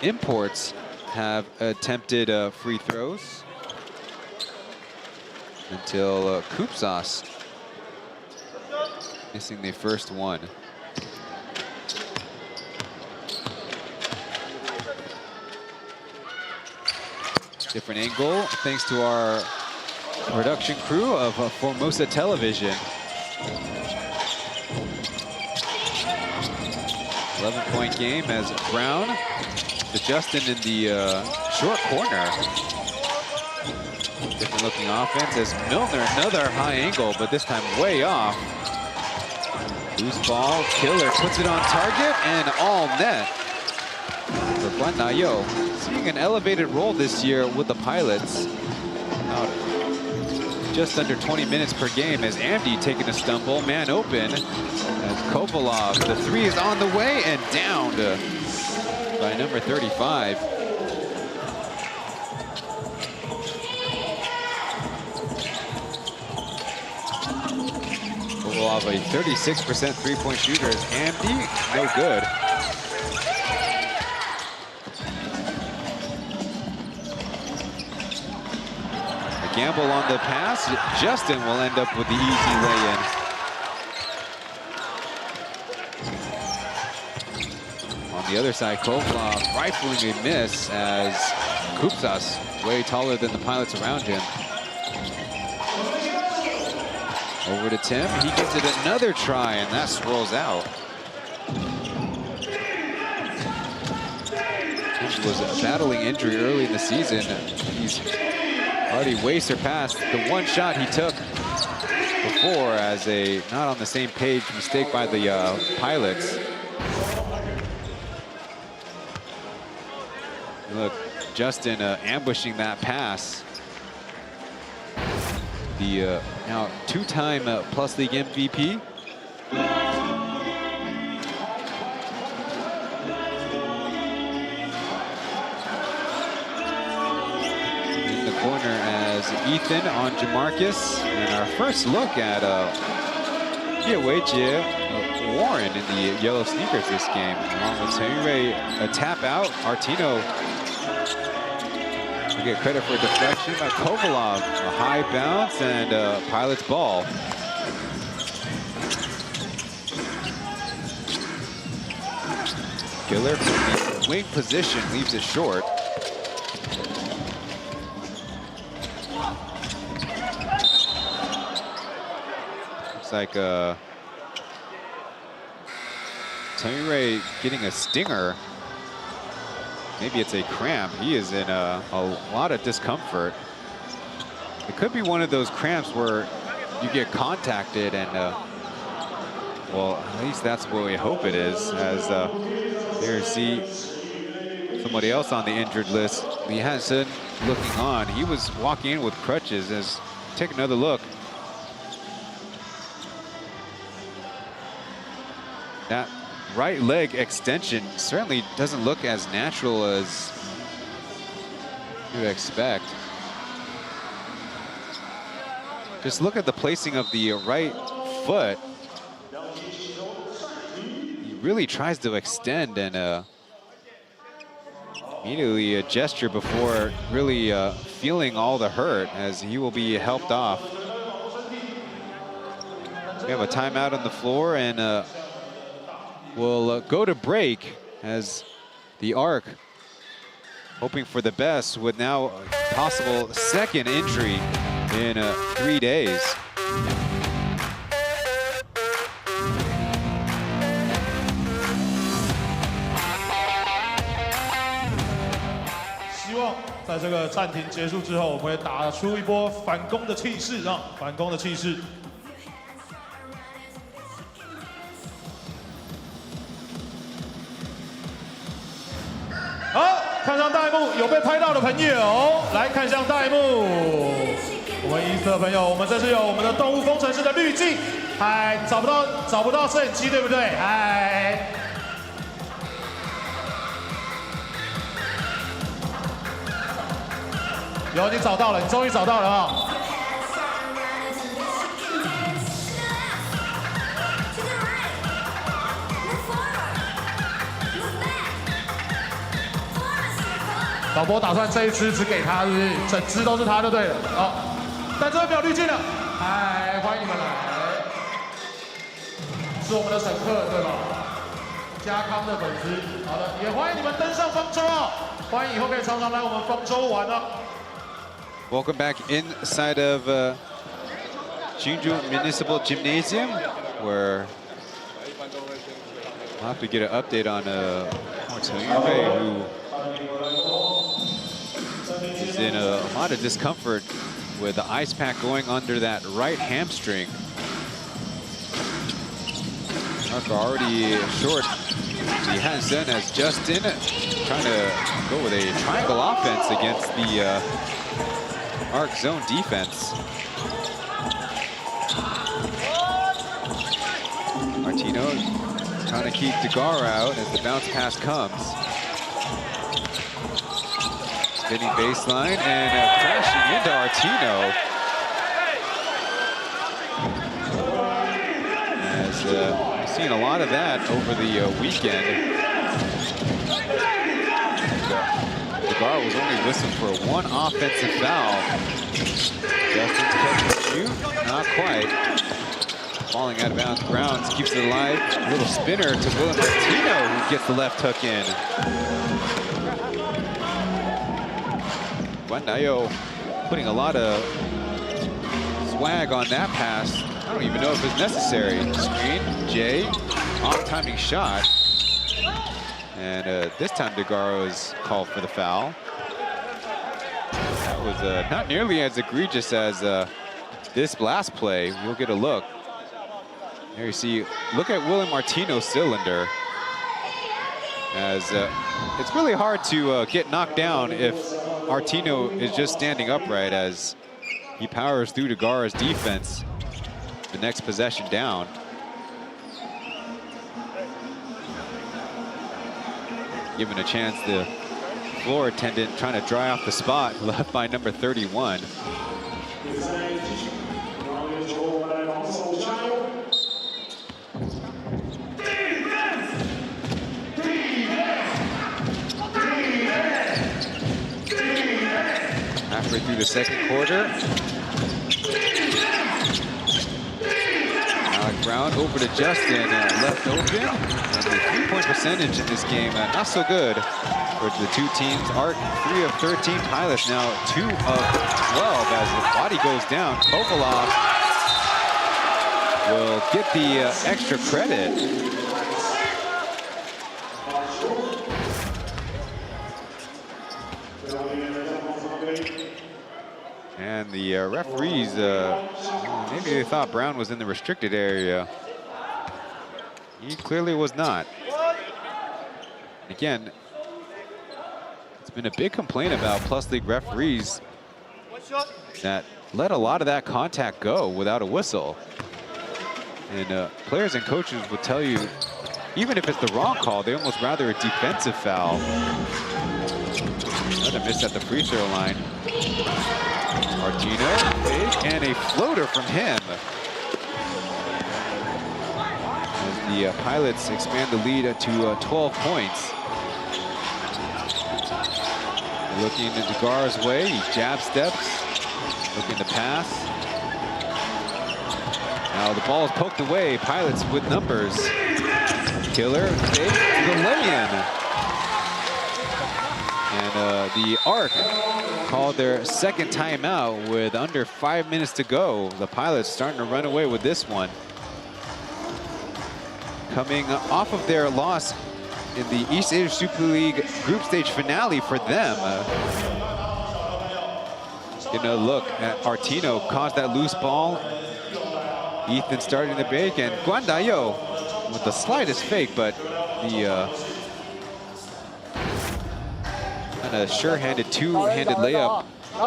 imports have attempted free throws until Kupsas missing the first one. Different angle thanks to our production crew of Formosa Television. 11-point game as Brown to Justin in the short corner. Different looking offense as Milner, another high angle, but this time way off. Loose ball, Killer puts it on target and all net for Guanayo. Seeing an elevated role this year with the Pilots. Just under 20 minutes per game as Amdi taking a stumble, man open. As Kopilov, the 3 is on the way and downed by number 35. Kopilov, a 36% three-point shooter, as Amdi, no good. Gamble on the pass. Justin will end up with the easy lay-in. On the other side, Kopilov rifling a miss as Kupsas, way taller than the Pilots around him. Over to Tim. He gives it another try, and that swirls out. Tim was battling injury early in the season. He's already way surpassed the one shot he took before as a not on the same page mistake by the pilots. Look, Justin ambushing that pass. The now two-time Plus League MVP. In the corner as Ethan on Jamarcus. And our first look at P.LEAGUE Warren in the yellow sneakers this game. Along with Taoyuan, a tap out. Artino we get credit for a deflection by Kovalov. A high bounce and pilot's ball. Giller from the wing position leaves it short. Looks like Taoyuan getting a stinger. Maybe it's a cramp. He is in a lot of discomfort. It could be one of those cramps where you get contacted and, well, at least that's what we hope it is. As here see somebody else on the injured list, Lee Hansen looking on. He was walking in with crutches. As take another look. That right leg extension certainly doesn't look as natural as you would expect. Just look at the placing of the right foot. He really tries to extend and immediately a gesture before really feeling all the hurt as he will be helped off. We have a timeout on the floor and we'll go to break as the ARK hoping for the best with now a possible second injury in 3 days. 希望在这个暂停结束之后，我们会打出一波反攻的气势啊！反攻的气势。 好，看向大幕，有被拍到的朋友来看向大幕。我们一色朋友，我们这是有我们的动物工程师的滤镜。嗨，找不到摄影机，对不对？嗨。有，你找到了，你终于找到了啊！ 导播打算这一只只给他，是不是？整只都是他就对了。好，但这边没有滤镜了。嗨，欢迎你们来，是我们的乘客对吧？家康的粉丝，好的，也欢迎你们登上方舟啊！欢迎以后可以常常来我们方舟玩啊。Welcome back inside of Jinju Municipal Gymnasium, where we'll have to get an update on Taoyuan, who is in a lot of discomfort with the ice pack going under that right hamstring. ARK already short. He has then as Justin trying to go with a triangle offense against the ARK zone defense. Martino trying to keep Degar out as the bounce pass comes. Spinning baseline and crashing into Artino. As we've seen a lot of that over the weekend. Degar was only whistled for one offensive foul. Justin to catch and shoot, not quite. Falling out of bounds, Browns keeps it alive. A little spinner to Willem Artino, who gets the left hook in. Guandayo putting a lot of swag on that pass. I don't even know if it's necessary. Screen, Jay, off-timing shot. And this time DeGaro is called for the foul. That was not nearly as egregious as this last play. We'll get a look. There you see, look at William Martino's cylinder. As it's really hard to get knocked down if Martino is just standing upright as he powers through DeGaro's defense. The next possession down. Given a chance, the floor attendant trying to dry off the spot, left by number 31. Halfway through the second quarter. Alec Brown over to Justin, left open. And the three-point percentage in this game, not so good for the two teams. ARK 3 of 13, Pilots now 2 of 12 as the body goes down. Kovalov will get the extra credit. And the referees, maybe they thought Brown was in the restricted area. He clearly was not. Again, it's been a big complaint about Plus League referees that let a lot of that contact go without a whistle. And players and coaches will tell you, even if it's the wrong call, they almost rather a defensive foul. Another miss at the free throw line. Martino, and a floater from him. As the Pilots expand the lead to 12 points. Looking into DeGaro's way, he jab steps, looking to pass. Now the ball is poked away, Pilots with numbers. Killer, fake to the lay-in. And the ARK called their second timeout with under 5 minutes to go. The Pilots starting to run away with this one. Coming off of their loss in the East Asia Super League group stage finale for them. Getting a look at Martino, caused that loose ball. Ethan starting the break, and Guandayo with the slightest fake, but the kind of sure-handed two-handed layup. You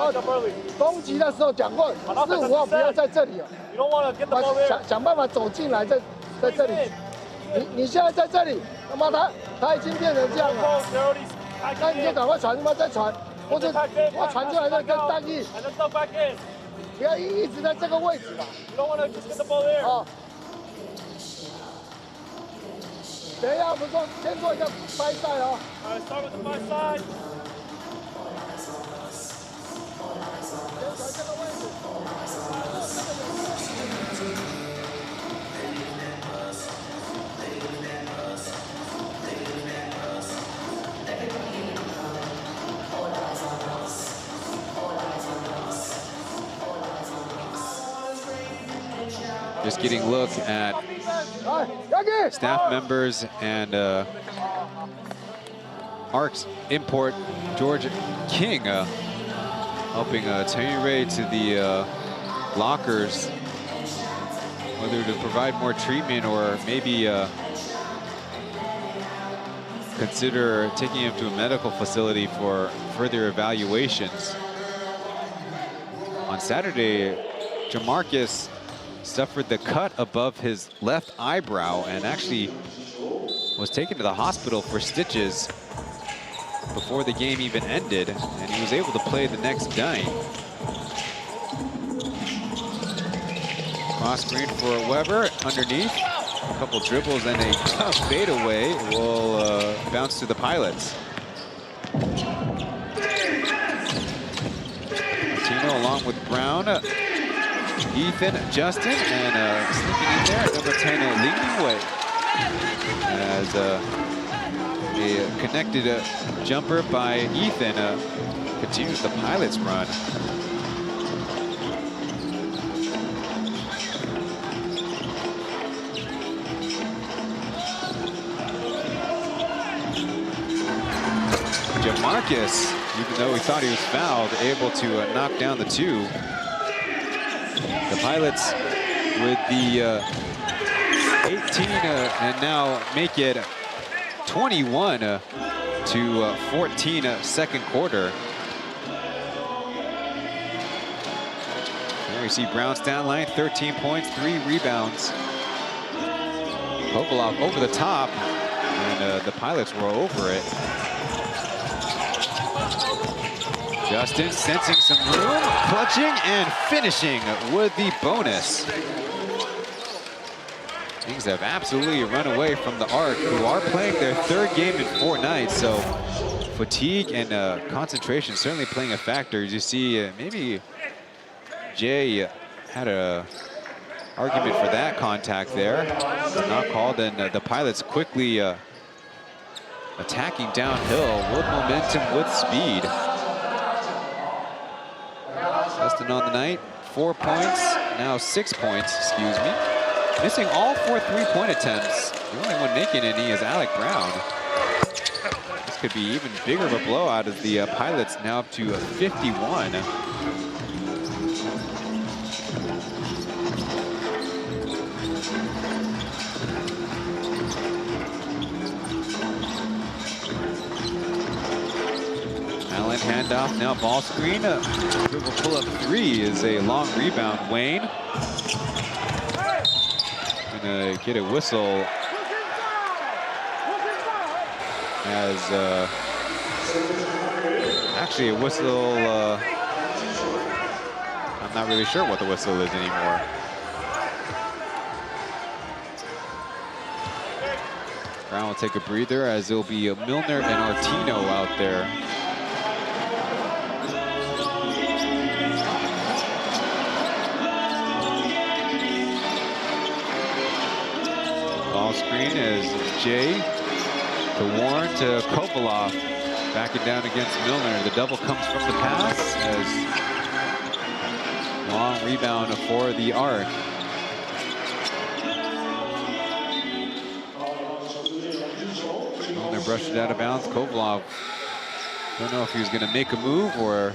don't want to get the ball there. 想办法走进来，在这里。你现在在这里，他妈他已经变成这样了，那你就赶快传，他妈再传，或者我传出来再跟单翼，不要一直在这个位置吧。You don't want to get the ball there. 啊。等一下，我们说先做一个掰赛哦。Start with the by side. Just getting a look at staff members and ARK's import, George King, helping Taoyuan to the lockers, whether to provide more treatment or maybe consider taking him to a medical facility for further evaluations. On Saturday, Jamarcus suffered the cut above his left eyebrow and actually was taken to the hospital for stitches before the game even ended, and he was able to play the next night. Cross screen for Weber underneath. A couple dribbles and a tough fadeaway will bounce to the Pilots. Martino along with Brown. Ethan, Justin, and sneaking in there, number 10, leading way. As a connected jumper by Ethan continues the Pilots' run. Marcus, even though he thought he was fouled, able to knock down the 2. The Pilots with the 18 and now make it 21 to 14 second quarter. There you see Brown's down line, 13 points, 3 rebounds. Kovalov over the top, and the Pilots were over it. Justin sensing some room, clutching and finishing with the bonus. Things have absolutely run away from the ARK, who are playing their 3rd game in 4 nights, so fatigue and concentration certainly playing a factor. You see maybe Jay had a argument for that contact there. Not called, and the Pilots quickly attacking downhill with momentum, with speed. Justin on the night, 4 points, now 6 points, excuse me. Missing all 4 3-point attempts. The only one making any is Alec Brown. This could be even bigger of a blowout as the Pilots now up to 51. Allen handoff, now ball screen. Dribble pull up 3 is a long rebound. Wayne gonna get a whistle as actually a whistle. I'm not really sure what the whistle is anymore. Brown will take a breather as it'll be Milner and Artino out there. Ball screen is Jay to Warren to Kovalov, backing down against Milner. The double comes from the pass as long rebound for the ARK. Milner brushed it out of bounds. Kovalov, don't know if he was going to make a move or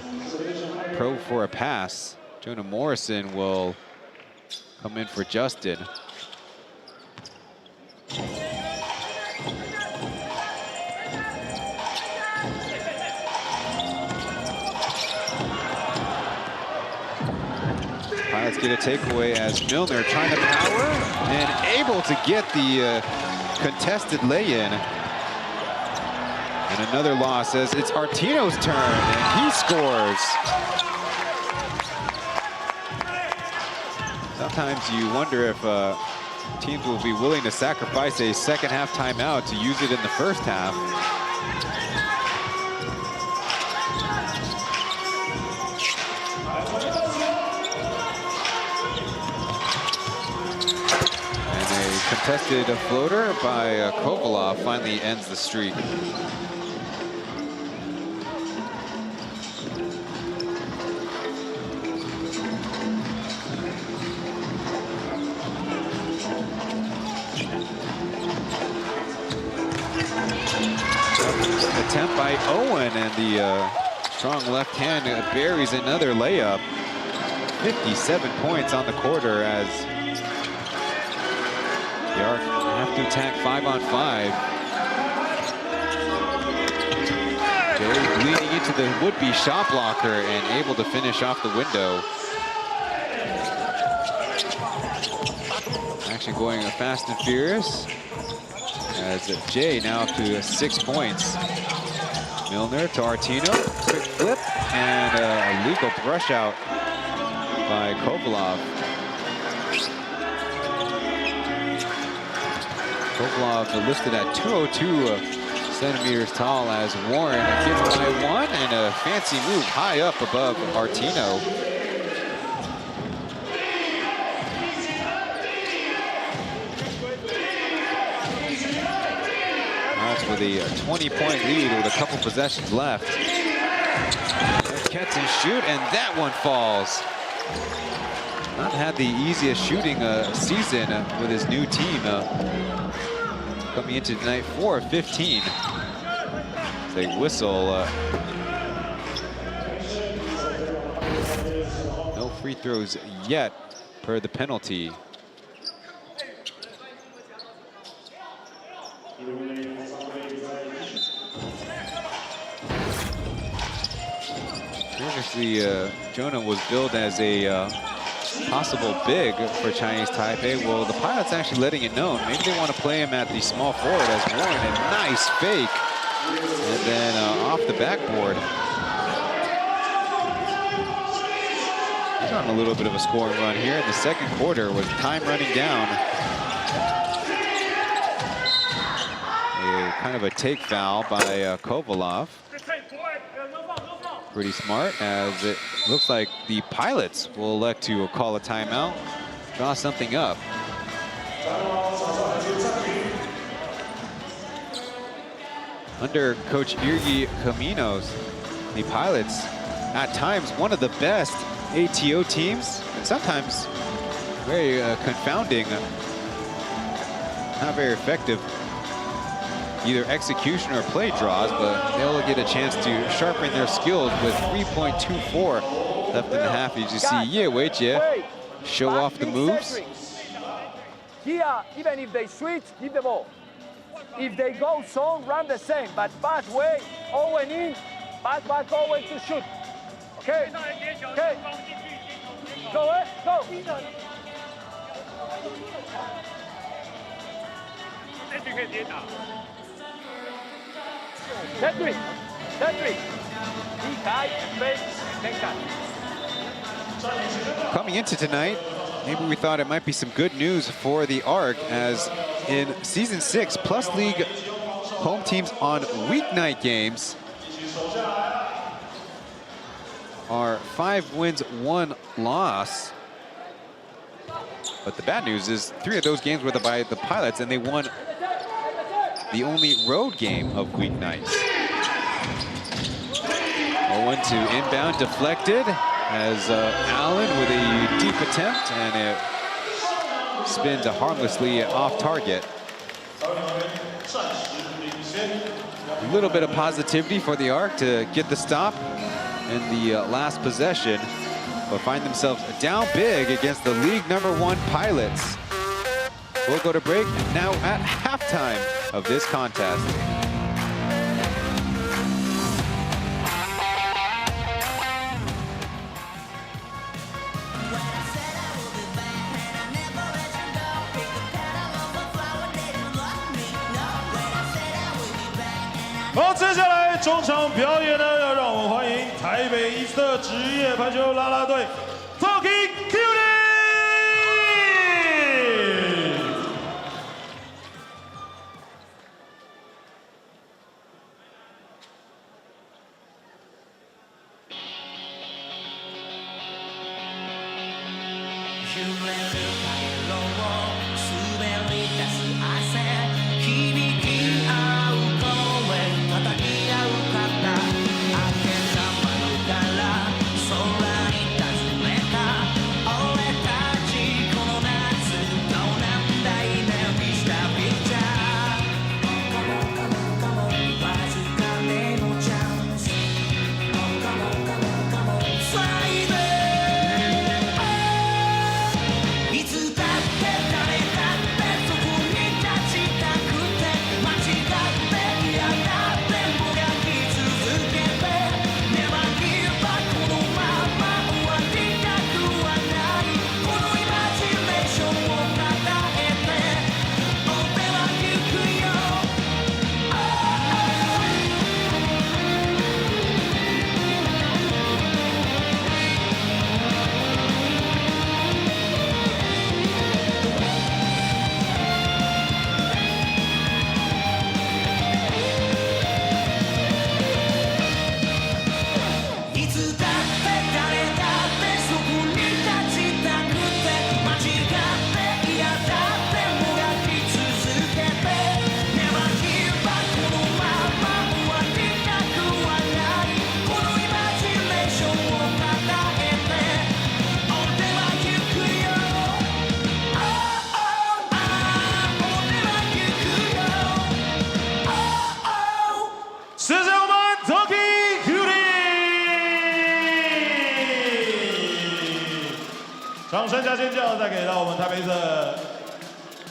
probe for a pass. Jonah Morrison will come in for Justin. Pilots get a takeaway as Milner trying to power and able to get the contested lay-in. And another loss as it's Artino's turn and he scores. Sometimes you wonder if teams will be willing to sacrifice a second half timeout to use it in the first half. Contested floater by Kovalov finally ends the streak. Attempt by Owen, and the strong left hand buries another layup. 57 points on the quarter as the ARK have to attack 5-on-5. Jay leading into the would-be shot blocker and able to finish off the window. Action going fast and furious as Jay now up to 6 points. Milner to Artino, quick flip, and a legal brush out by Kovalov. Kovalov listed at 202 centimeters tall as Warren gets by 1 and a fancy move high up above Artino. That's with a 20-point lead with a couple possessions left. Catch and shoot, and that one falls. Not had the easiest shooting season with his new team. Coming into tonight, 4 of 15. They whistle. No free throws yet per the penalty. Previously, Jonah was billed as a possible big for Chinese Taipei. Well, the Pilots actually letting it known. Maybe they want to play him at the small forward as Warren. A nice fake. And then off the backboard. He's on a little bit of a scoring run here in the second quarter with time running down. Kind of a take foul by Kovalov. Pretty smart, as it looks like the Pilots will elect to call a timeout, draw something up. Under Coach Irgi Caminos, the Pilots, at times one of the best ATO teams, and sometimes very confounding, not very effective either execution or play draws, but they'll get a chance to sharpen their skills with 3.24 left in the half. You just see Ye Weijie show off the moves. Here, even if they switch, give the ball. If they go zone, run the same, but pass way, Owen in, pass back Owen to shoot. Okay, okay. Go, go. Cedric. Coming into tonight, maybe we thought it might be some good news for the ARK, as in Season 6 Plus League home teams on weeknight games are 5 wins, 1 loss. But the bad news is 3 of those games were by the Pilots, and they won the only road game of weeknights. Owen to inbound, deflected, as Allen with a deep attempt, and it spins harmlessly off target. A little bit of positivity for the ARK to get the stop in the last possession, but find themselves down big against the league #1 Pilots. We'll go to break now at halftime of this contest.好，接下来中场表演呢，要让我们欢迎台北一色职业排球啦啦队 Talking Cutie。下尖叫再给到我们台北的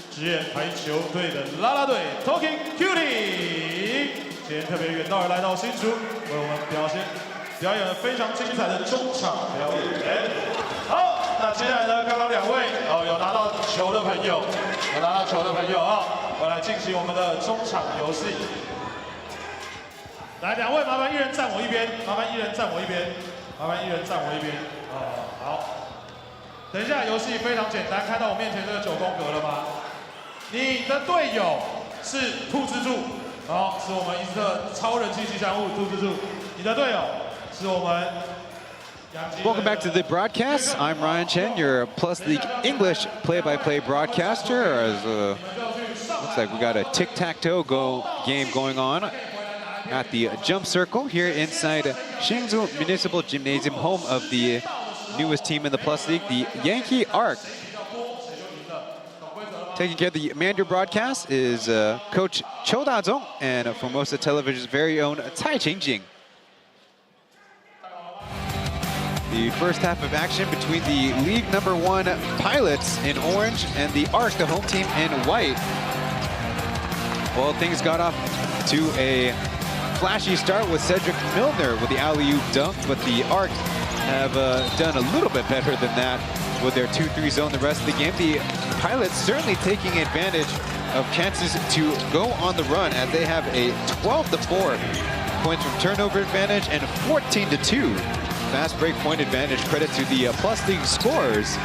职业排球队的啦啦队 Talking Cutie， 今天特别远道而来到新竹，为我们表演了非常精彩的中场表演。好，那接下来呢，刚刚2位有拿到球的朋友，我来进行我们的中场游戏。来，2位麻烦一人站我一边，好。等一下，游戏非常简单，看到我面前这个9宫格了吗？你的队友是兔蜘蛛，是我们伊斯特超人气吉祥物兔蜘蛛。你的队友是我们。Welcome back to the broadcast. I'm Ryan Chen, your Plus League English play-by-play broadcaster. As looks like we got a tic-tac-toe game going on at the jump circle here inside Hsinchu Municipal Gymnasium, home of the newest team in the Plus League, the Yankey ARK. Taking care of the Mandarin broadcast is Coach Chou Da-zong and Formosa Television's very own Cai Qingjing. The first half of action between the League #1 Pilots in orange and the ARK, the home team, in white. Well, things got off to a flashy start with Cedric Milner with the alley-oop dunk, but the ARK have done a little bit better than that with their 2-3 zone the rest of the game. The Pilots certainly taking advantage of chances to go on the run, as they have a 12-4 points from turnover advantage and 14-2 fast break point advantage. Credit to the Plus League scorers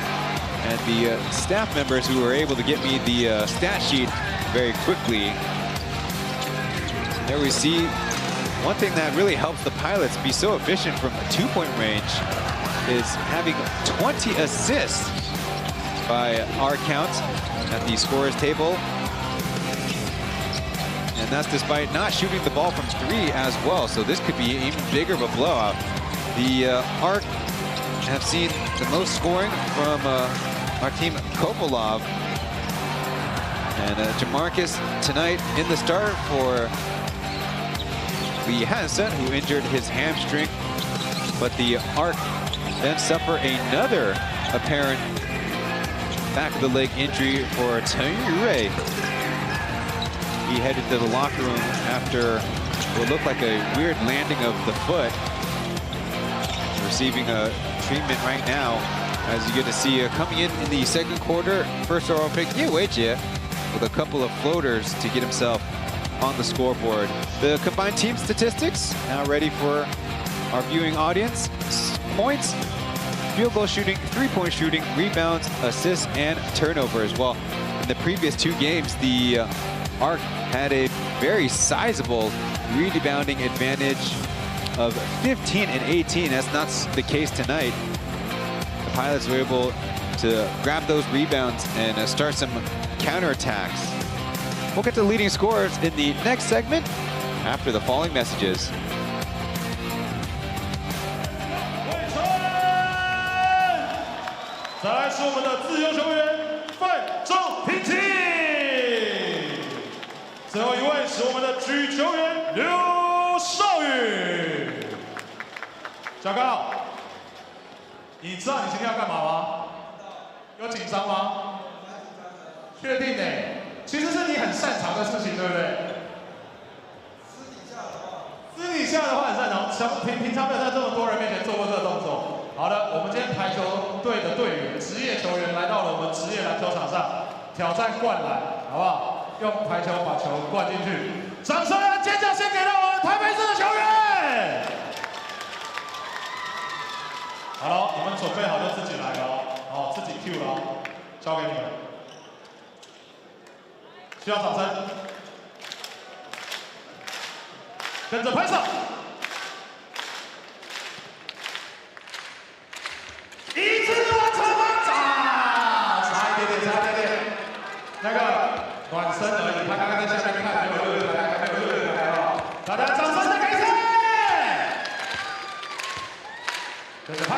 and the staff members who were able to get me the stat sheet very quickly. There we see one thing that really helps the Pilots be so efficient from a 2-point range is having 20 assists by our count at the scorers table. And that's despite not shooting the ball from 3 as well. So this could be even bigger of a blowout. The ARK have seen the most scoring from our team Kopolov. And Jamarcus tonight in the start for Lee Hansen, who injured his hamstring. But the ARK then suffer another apparent back of the leg injury for Chen. He headed to the locker room after what looked like a weird landing of the foot. Receiving a treatment right now, as you get to see coming in the second quarter. First overall pick, Yankey, with a couple of floaters to get himself on the scoreboard. The combined team statistics now ready for our viewing audience. Points, field goal shooting, 3-point shooting, rebounds, assists, and turnovers. Well, in the previous 2 games, the ARK had a very sizable rebounding advantage of 15 and 18. That's not the case tonight. The Pilots were able to grab those rebounds and start some counterattacks. We'll get to the leading scorers in the next segment after the following messages. G26 小高，你知道你今天要干嘛吗？有紧张吗？确定呢？其实是你很擅长的事情，对不对？私底下的话很擅长，平常没有在这么多人面前做过这个动作。好的，我们今天排球队的队员、职业球员来到了我们职业篮球场上，挑战灌篮，好不好？用排球把球灌进去。掌声和尖叫先给到我们台北市的球员。好了，你们准备好就自己来了，自己 Q 了，交给你们。需要掌声，跟着拍手。一次完成吗？差一点点。那个暖身而已，他刚刚在下面看，没有来。大家掌声再给一次。跟着拍。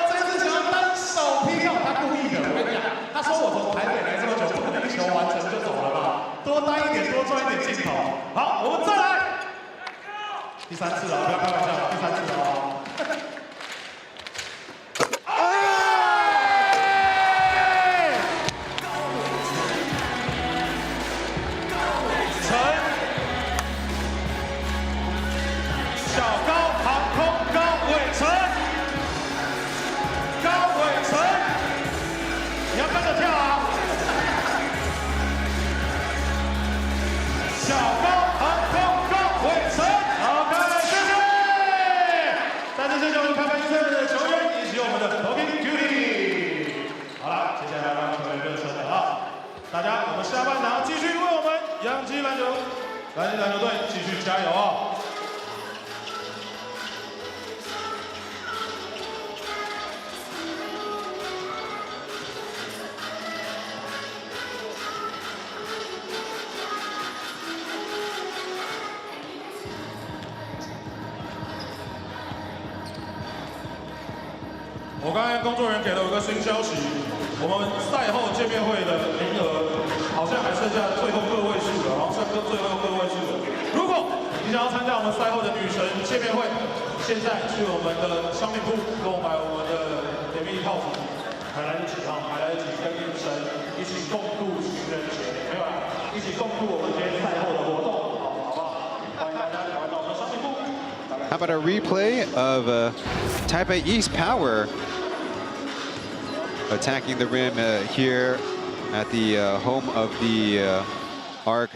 这次球单手劈掉，他故意的。我跟你讲，他说我从台北来这么久，不可能一球完成就走了吧？多待一点，多赚一点镜头。好，我们再来。第3次了，不要开玩笑，第3次了哦。大家，我们下半场继续为我们洋基篮球队继续加油啊！我刚才工作人员给了我一个新消息，我们赛后见面会的名额好像还剩下最后个位数了，好像剩最后个位数了。如果你想要参加我们赛后的女神见面会，现在去我们的商品部购买我们的甜蜜套组，还来得及啊，还来得及跟女神一起共度情人节，没有啦，一起共度我们今天赛后的活动，好不好？欢迎大家来到我们的商品部。How about a replay of Taipei East Power attacking the rim here at the home of the ARK.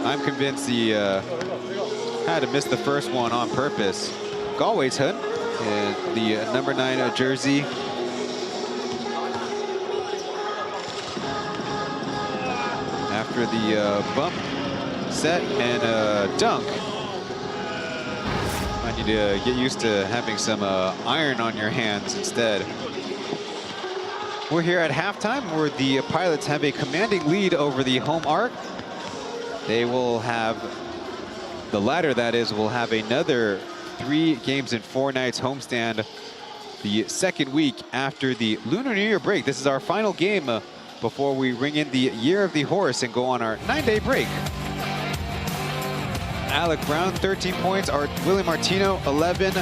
I'm convinced he had to miss the first one on purpose. Galway Chen in the number 9 jersey. After the bump set and dunk. I need to get used to having some iron on your hands instead. We're here at halftime where the Pilots have a commanding lead over the home ARK. They will have, the latter that is, will have another 3 games in 4 nights homestand the second week after the Lunar New Year break. This is our final game before we ring in the Year of the Horse and go on our 9-day break. Alec Brown, 13 points. Willie Martino, 11.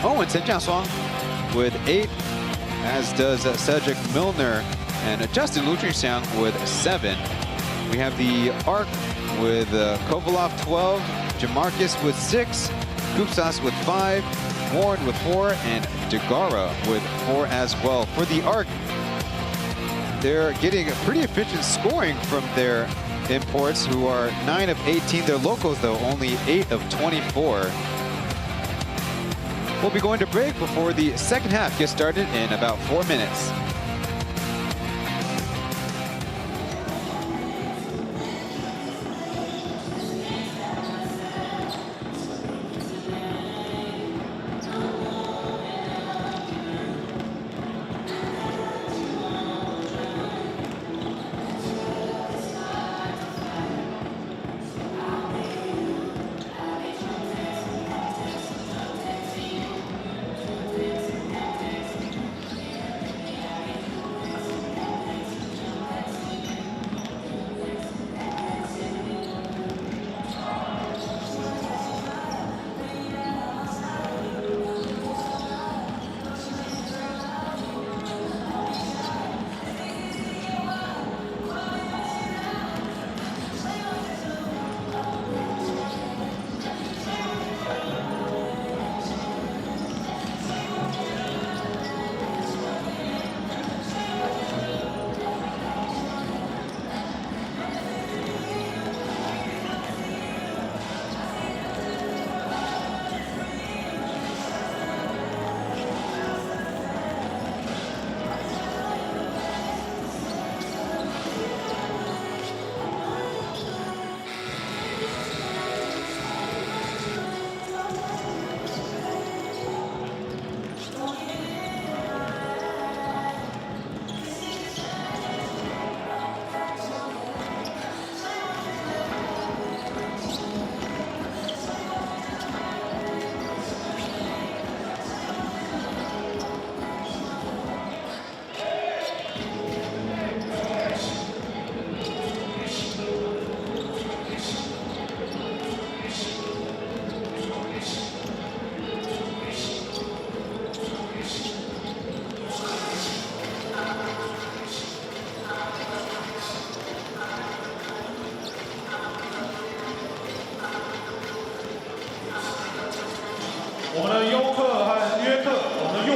Owen Chen Jiashuang with 8, as does Cedric Milner. And Justin Lutrixiang with 7. We have the ARK with Kovalov, 12. Jamarcus with 6. Kupsas with 5. Warren with 4. And Degara with 4 as well. For the ARK, they're getting pretty efficient scoring from their imports, who are 9 of 18. Their locals, though, only 8 of 24. We'll be going to break before the second half gets started in about 4 minutes. 我们的优客和约克，我们的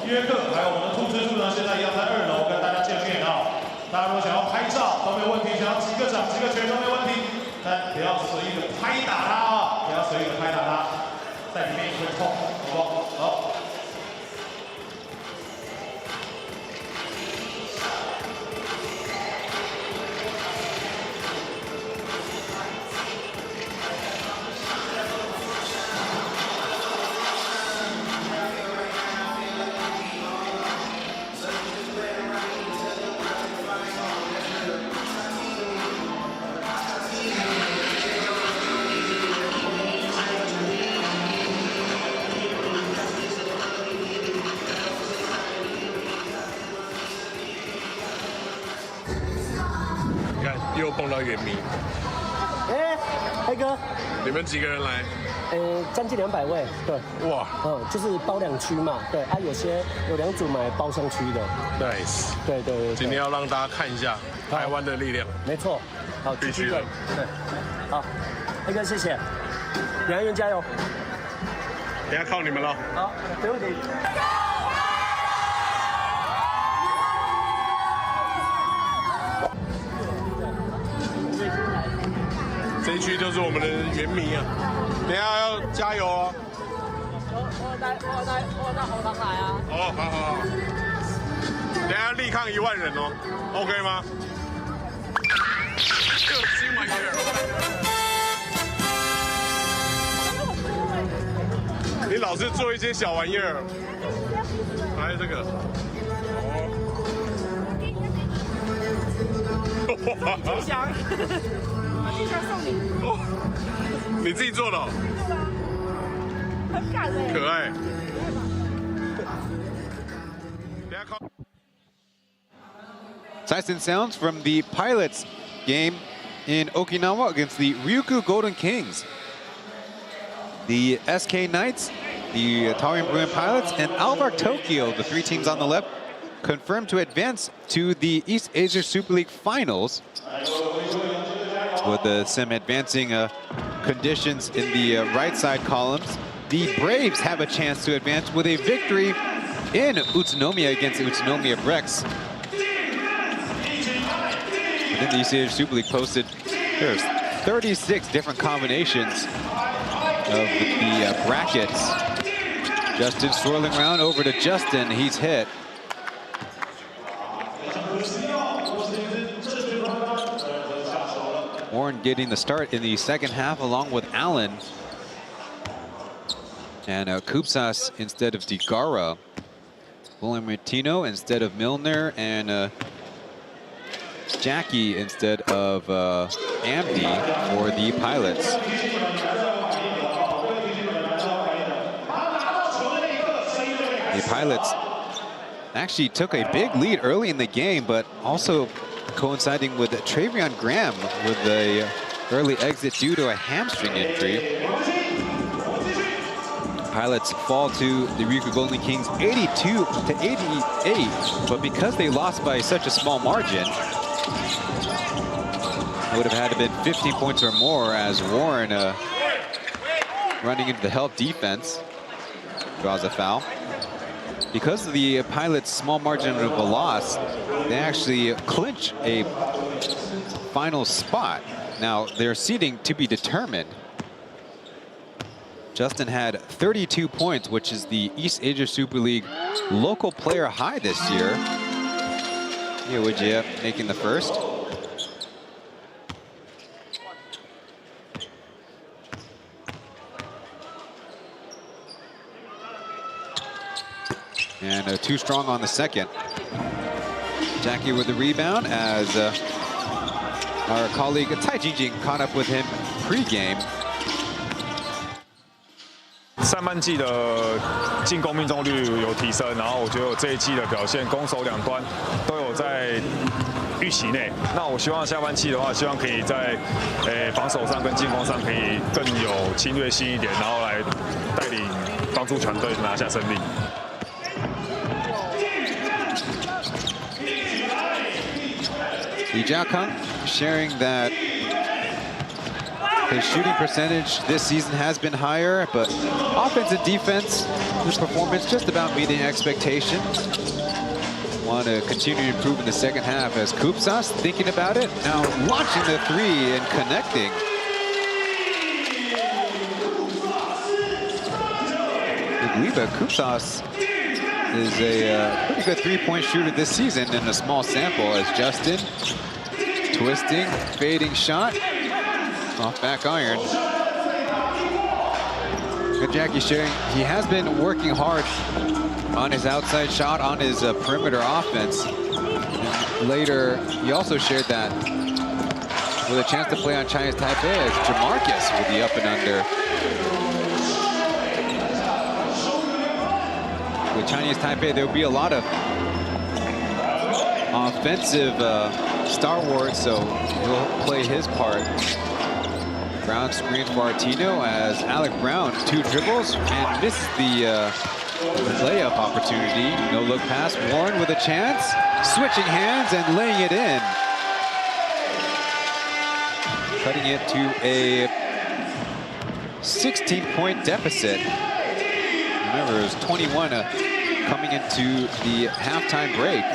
约克，还有我们的兔蜘蛛呢，现在一样在2楼跟大家见面啊。大家如果想要拍照都没有问题，想要击个掌、击个拳都没有问题，但不要随意的拍打他啊，不要随意的拍打他，在里面会痛，好不好？好。 又碰到原迷，哎，黑哥，你们几个人来？将近200位，对，哇，就是包2区嘛，对，啊，有2组买包厢区的 ，nice， 对。今天要让大家看一下台湾的力量，没错，好，必须的，对，好，黑哥谢谢，两员加油，等下靠你们了，好，没问题。 这一区就是我们的原迷啊，等下要加油哦。我带喉糖来啊。哦，好，等下力抗1万人哦 ，OK 吗？这个新玩意儿，你老是做一些小玩意儿，还有这个，哦，吉祥。 地上送你哦，你自己做的、哦，很感人，可爱。Sights and sounds from the Pilots game in Okinawa against the Ryukyu Golden Kings. The SK Knights, the Taoyuan Pauian Pilots, and ARK Tokyo, the 3 teams on the left, confirmed to advance to the East Asia Super League Finals. With the some advancing conditions in the right side columns, the Braves have a chance to advance with a victory in Utsunomiya against Utsunomiya Brex. Within the East Asia Super League posted, there's 36 different combinations of the brackets. Justin swirling around over to Justin, he's hit. Warren getting the start in the second half along with Allen. And Kupsas instead of Digara. William Martino instead of Milner. And Jackie instead of Amdi for the Pilots. The Pilots actually took a big lead early in the game, but also coinciding with Travion Graham with the early exit due to a hamstring injury. Pilots fall to the Ryukyu Golden Kings 82 to 88, but because they lost by such a small margin, it would have had to been 15 points or more as Warren running into the help defense draws a foul. Because of the Pilots' small margin of a loss, they actually clinch a final spot. Now, their seeding to be determined. Justin had 32 points, which is the East Asia Super League local player high this year. Yewojia making the first. And too strong on the second. Jackie with the rebound as our colleague Cai Jingjing caught up with him pre-game. 上半季的进攻命中率有提升，然后我觉得我这一季的表现，攻守两端都有在预期内。那我希望下半季的话，希望可以在防守上跟进攻上可以更有侵略性一点，然后来带领帮助全队拿下胜利。 Li Jiakang sharing that His shooting percentage this season has been higher, but offense and defense, his performance just about meeting expectation. Want to continue to improve in the second half as Kupsas thinking about it. Now launching the three and connecting. I believe that Kupsas is a pretty good three-point shooter this season in a small sample as Justin twisting, fading shot. Off back iron. Good Yankey sharing. He has been working hard on his outside shot, on his perimeter offense. And later, he also shared that with a chance to play on Chinese Taipei as Jamarcus with the up and under. With Chinese Taipei, there will be a lot of offensive stalwarts, so he'll play his part. Brown screens for Artino as Alec Brown, 2 dribbles and misses the layup opportunity. No look pass. Warren with a chance, switching hands and laying it in. Cutting it to a 16-point deficit. Remember, it was 21 coming into the halftime break.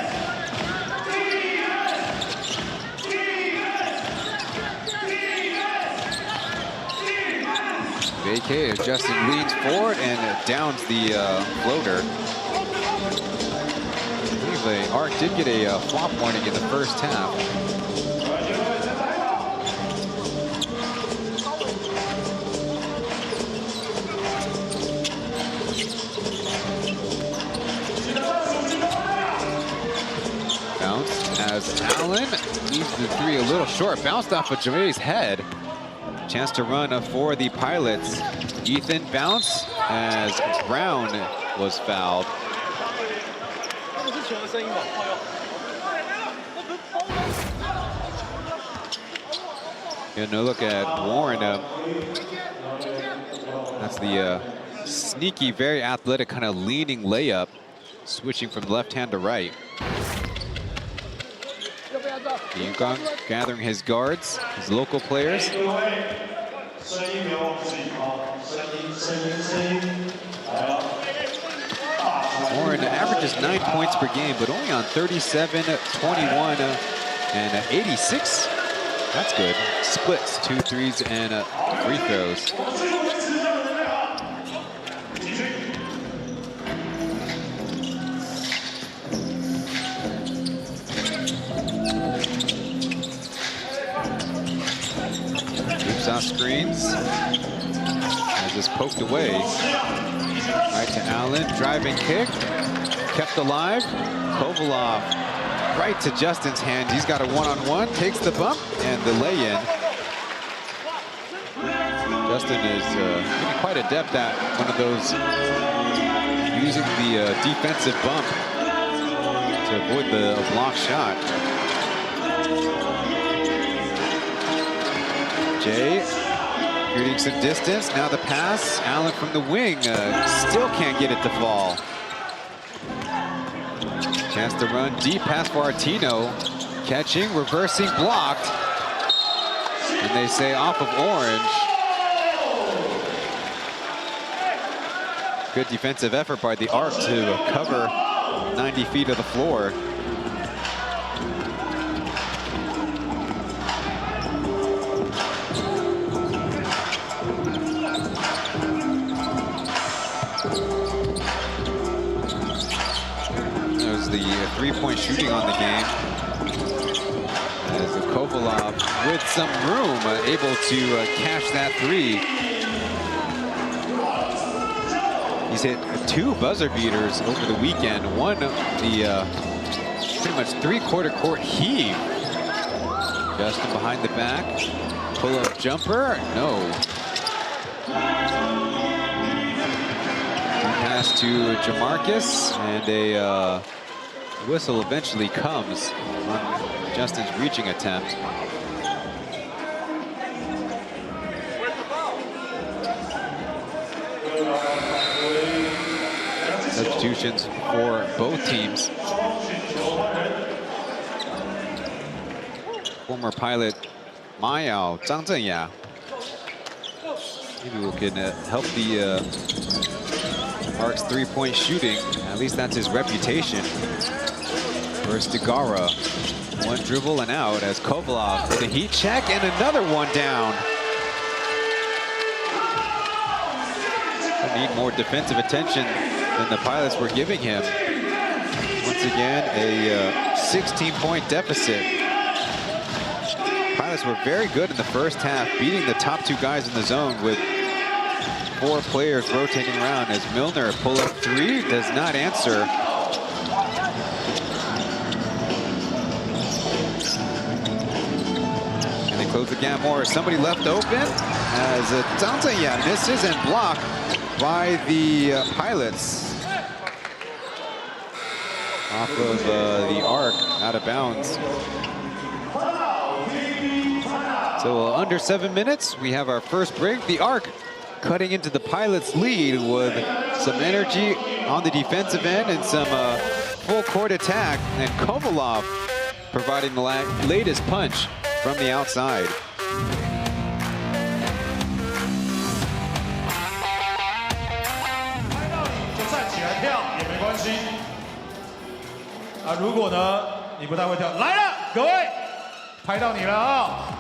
Vacated. Justin leans forward and downs the floater. I believe the ARK did get a flop warning in the first half. Bounce as Allen leaves the three a little short. Bounced off of Jame's head. Chance to run for the Pilots. Ethan bounce as Brown was fouled. And a look at Warren. That's the sneaky, very athletic, kind of leaning layup, switching from left hand to right. Yukong gathering his guards, his local players. Warren averages 9 points per game, but only on 37, 21, and 86. That's good. Splits, 2 threes and free throws. Screens as is poked away. Right to Allen, driving kick, kept alive. Kovalov right to Justin's hand. He's got a one-on-one, takes the bump and the lay-in. Justin is getting quite adept at one of those, using the defensive bump to avoid the block shot. Jay creating some distance. Now the pass. Allen from the wing still can't get it to fall. Chance to run deep pass for Artino. Catching, reversing, blocked. And they say off of Orange. Good defensive effort by the ARK to cover 90 feet of the floor. The three-point shooting on the game. As Kovalov with some room able to cash that three. He's hit 2 buzzer beaters over the weekend. One, the pretty much 3/4 court heave. Justin behind the back. Pull-up jumper. No. Pass to Jamarcus and a whistle eventually comes on Justin's reaching attempt. Substitutions for both teams. Former pilot Mayao Zhang Zhenyao Maybe we can help the ARK's three-point shooting. At least that's his reputation. First Degara. One dribble and out as Kovalov with a heat check and another one down. Need more defensive attention than the Pilots were giving him. Once again, a 16-point deficit. Pilots were very good in the first half, beating the top two guys in the zone with 4 players rotating around as Milner pull-up 3 does not answer. And they close the gap more. Somebody left open as Taoyuan misses and blocked by the Pilots. Off of the ARK, out of bounds. So under 7 minutes, we have our first break. The ARK cutting into the Pilots' lead with some energy on the defensive end and some full court attack. And Kovalov providing the latest punch from the outside.啊，如果呢你不太会跳，来了，各位，拍到你了啊！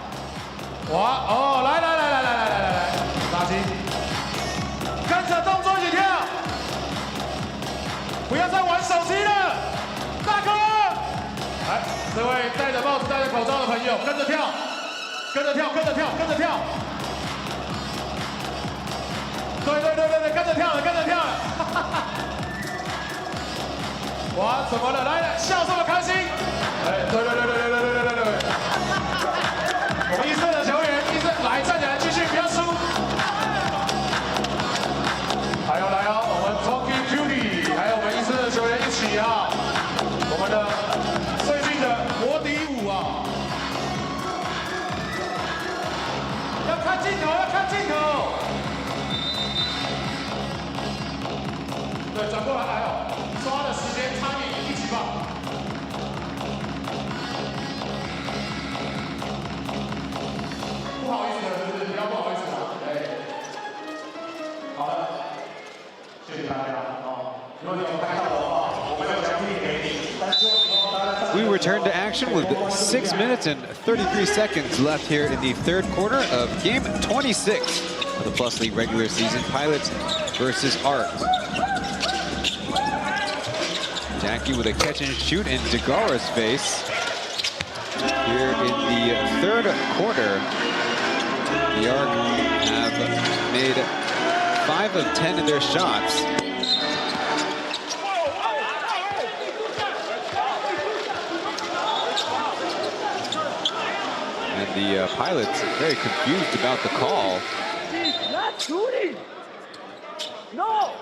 哇哦，来，拉筋，跟着动作一起跳，不要再玩手机了，大哥！来，这位戴着帽子、戴着口罩的朋友，跟着跳，跟着跳，跟着跳，跟着跳。对，跟着跳了，跟着跳了。哇，怎么了？来，笑这么开心？哎，对。我们一色的球员，来站起来，继续不要输。还有来啊，我们 Talking Beauty， 还有我们一色的球员一起啊，我们的最近的魔笛舞啊，要看镜头，要看镜头。对，转过来来哦。 抓的时间差异一起吧。不好意思，是不要不好意思啊。对。好的，谢谢大家啊。如果你有拍到的话，我们有奖品给你。但是We return to action with 6 minutes and 33 seconds left here in the third quarter of game 26 of the Plus League regular season. Pilots versus ARK. Yankey with a catch and shoot in Degara's face. Here in the third quarter, the ARK have made 5 of 10 of their shots. And the Pilots are very confused about the call. He's not shooting. No.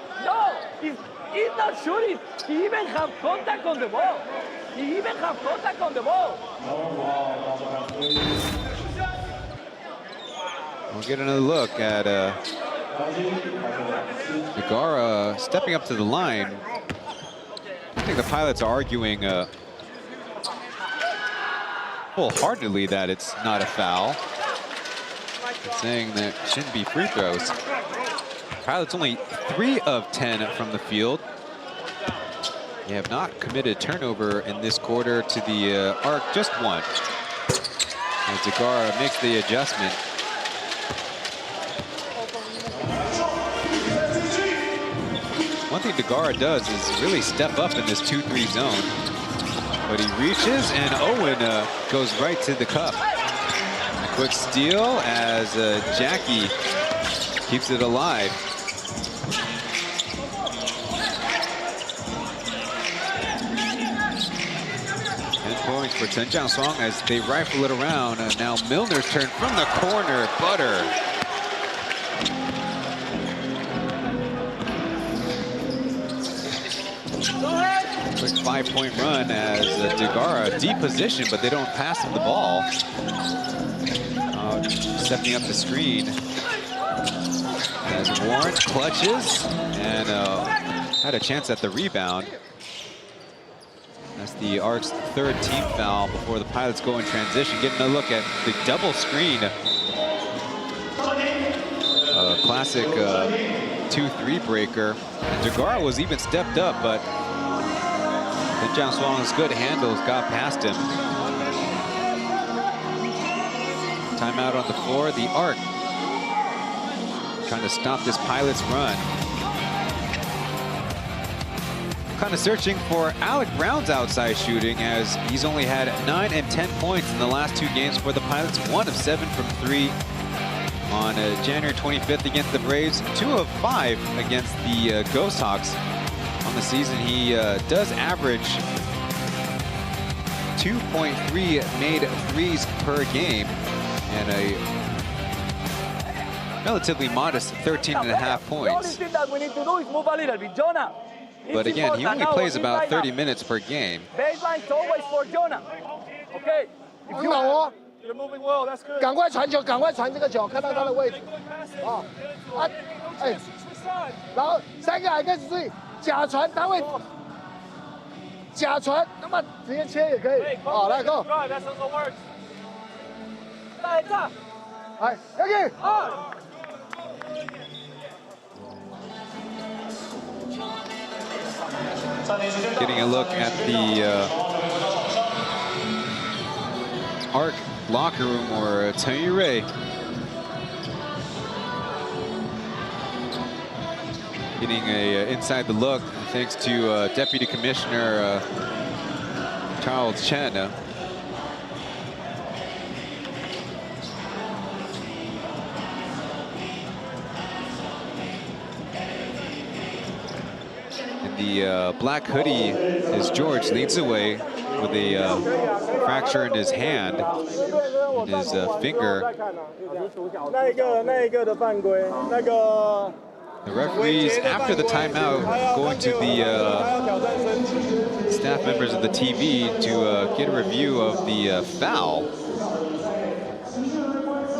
He's not shooting. He even have contact on the ball. We'll get another look at Degara stepping up to the line. I think the Pilots are arguing wholeheartedly that it's not a foul. They're saying that it shouldn't be free throws. Pilots only 3 of 10 from the field. They have not committed turnover in this quarter to the ARK, just 1. As Degara makes the adjustment. One thing Degara does is really step up in this 2-3 zone. But he reaches and Owen goes right to the cup. A quick steal as Yankey keeps it alive. 10 points for Chen as they rifle it around. And now Milner's turn from the corner. Butter. Quick 5-point run as Degara deep position, but they don't pass him the ball. Stepping up the screen as Warren clutches and had a chance at the rebound. That's the ARK's 3rd team foul before the Pilots go in transition. Getting a look at the double screen. classic 2-3 breaker. Jagara was even stepped up, but Jiang Suang's good handles got past him. Timeout on the floor. The ARK trying to stop this Pilot's run. Kind of searching for Alec Brown's outside shooting, as he's only had 9 and 10 points in the last 2 games for the Pilots. 1 of 7 from 3 on January 25th against the Braves. 2 of 5 against the Ghost Hawks. On the season, he does average 2.3 made threes per game and a relatively modest 13.5 points. The only thing that we need to do is move a little bit. Jonah. But again, he only plays about 30 minutes per game. Baseline's always for Jonah. Okay. You're moving well. That's good. 赶快传球，赶快传这个球，看到他的位置。然后3个 against 3，假传他会假传，那么直接切也可以。好，来 go。来，Yankey。Getting a look at the ARK locker room, or Chen Yurei getting a inside the look thanks to Deputy Commissioner Charles Chen. The black hoodie is George leads away with a fracture in his hand, in his finger. The referees, after the timeout, going to the staff members of the TV to get a review of the foul.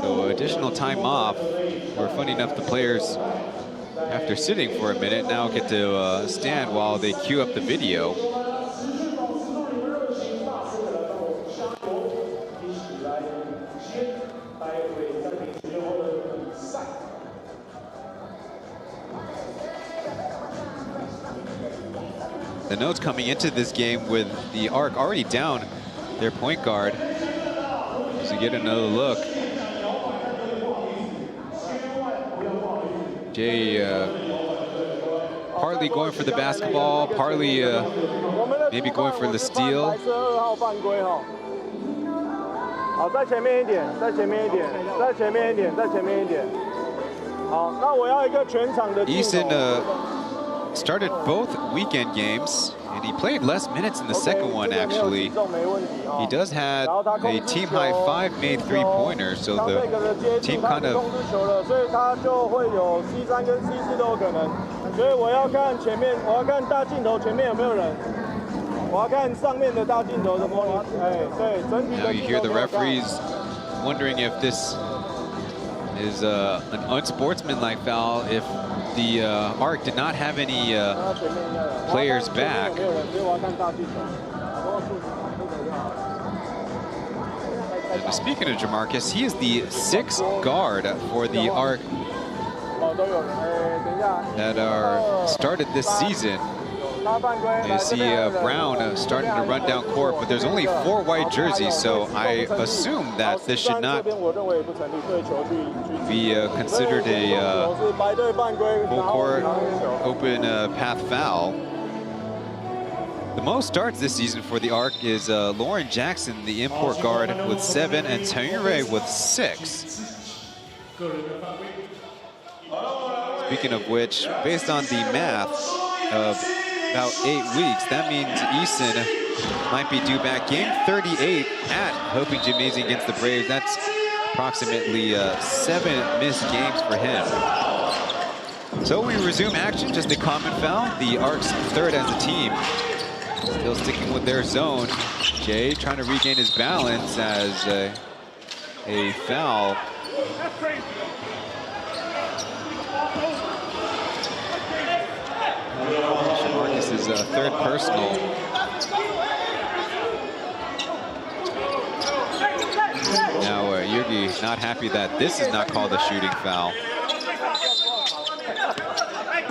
So additional time off. We're funny enough, the players, after sitting for a minute, now get to stand while they queue up the video. The notes coming into this game with the ARK already down their point guard. As we get another look. Jay partly going for the basketball, partly maybe going for the steal. Eason started both weekend games, and he played less minutes in the second one, actually. He does have a team-high 5 made three-pointers, so the team kind of... Now you hear the referees wondering if this is an unsportsmanlike foul, if the ARK did not have any players back. And speaking of Jamarcus, he is the 6th guard for the ARK that are started this season. You see Brown starting to run down court, but there's only 4 white jerseys, so I assume that this should not be considered a full court open path foul. The most starts this season for the ARK is Lauren Jackson, the import guard, with 7, and Taoyuan with 6. Speaking of which, based on the math of about 8 weeks, that means Eason might be due back game 38 at Hoping Gymnasium against the Braves. That's approximately 7 missed games for him. So we resume action, just a common foul. The ARK's 3rd as a team. Still sticking with their zone. Jay trying to regain his balance as a foul. Marcus's 3rd personal. Now Yugi not happy that this is not called a shooting foul.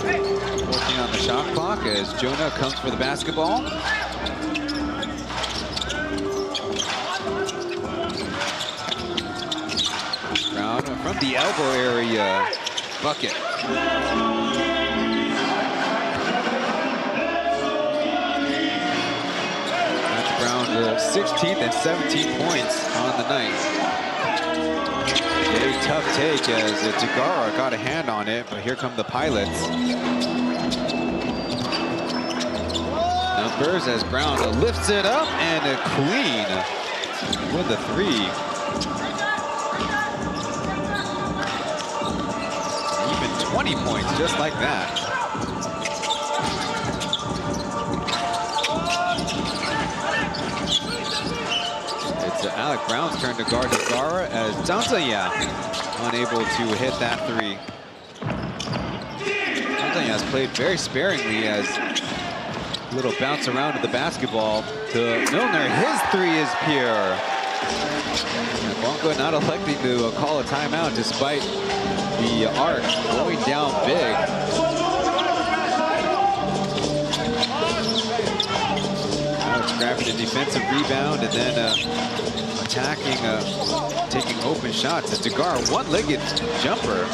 Working on the shot clock as Jonah comes for the basketball. Brown from the elbow area. Bucket. That's Brown's 16th and 17 points on the night. Very tough take as Tagara got a hand on it, but here come the Pilots. Numbers as Brown lifts it up and a clean with the 3. Even 20 points just like that. It's Alec Brown's turn to guard Tagara as Tanzania unable to hit that 3. Tanzania has played very sparingly as a little bounce around to the basketball to Milner. His 3 is pure. And Bongo not electing to call a timeout despite the ARK going down big. Alex grabbing a defensive rebound and then attacking, taking open shots. It's Tagara, one-legged jumper.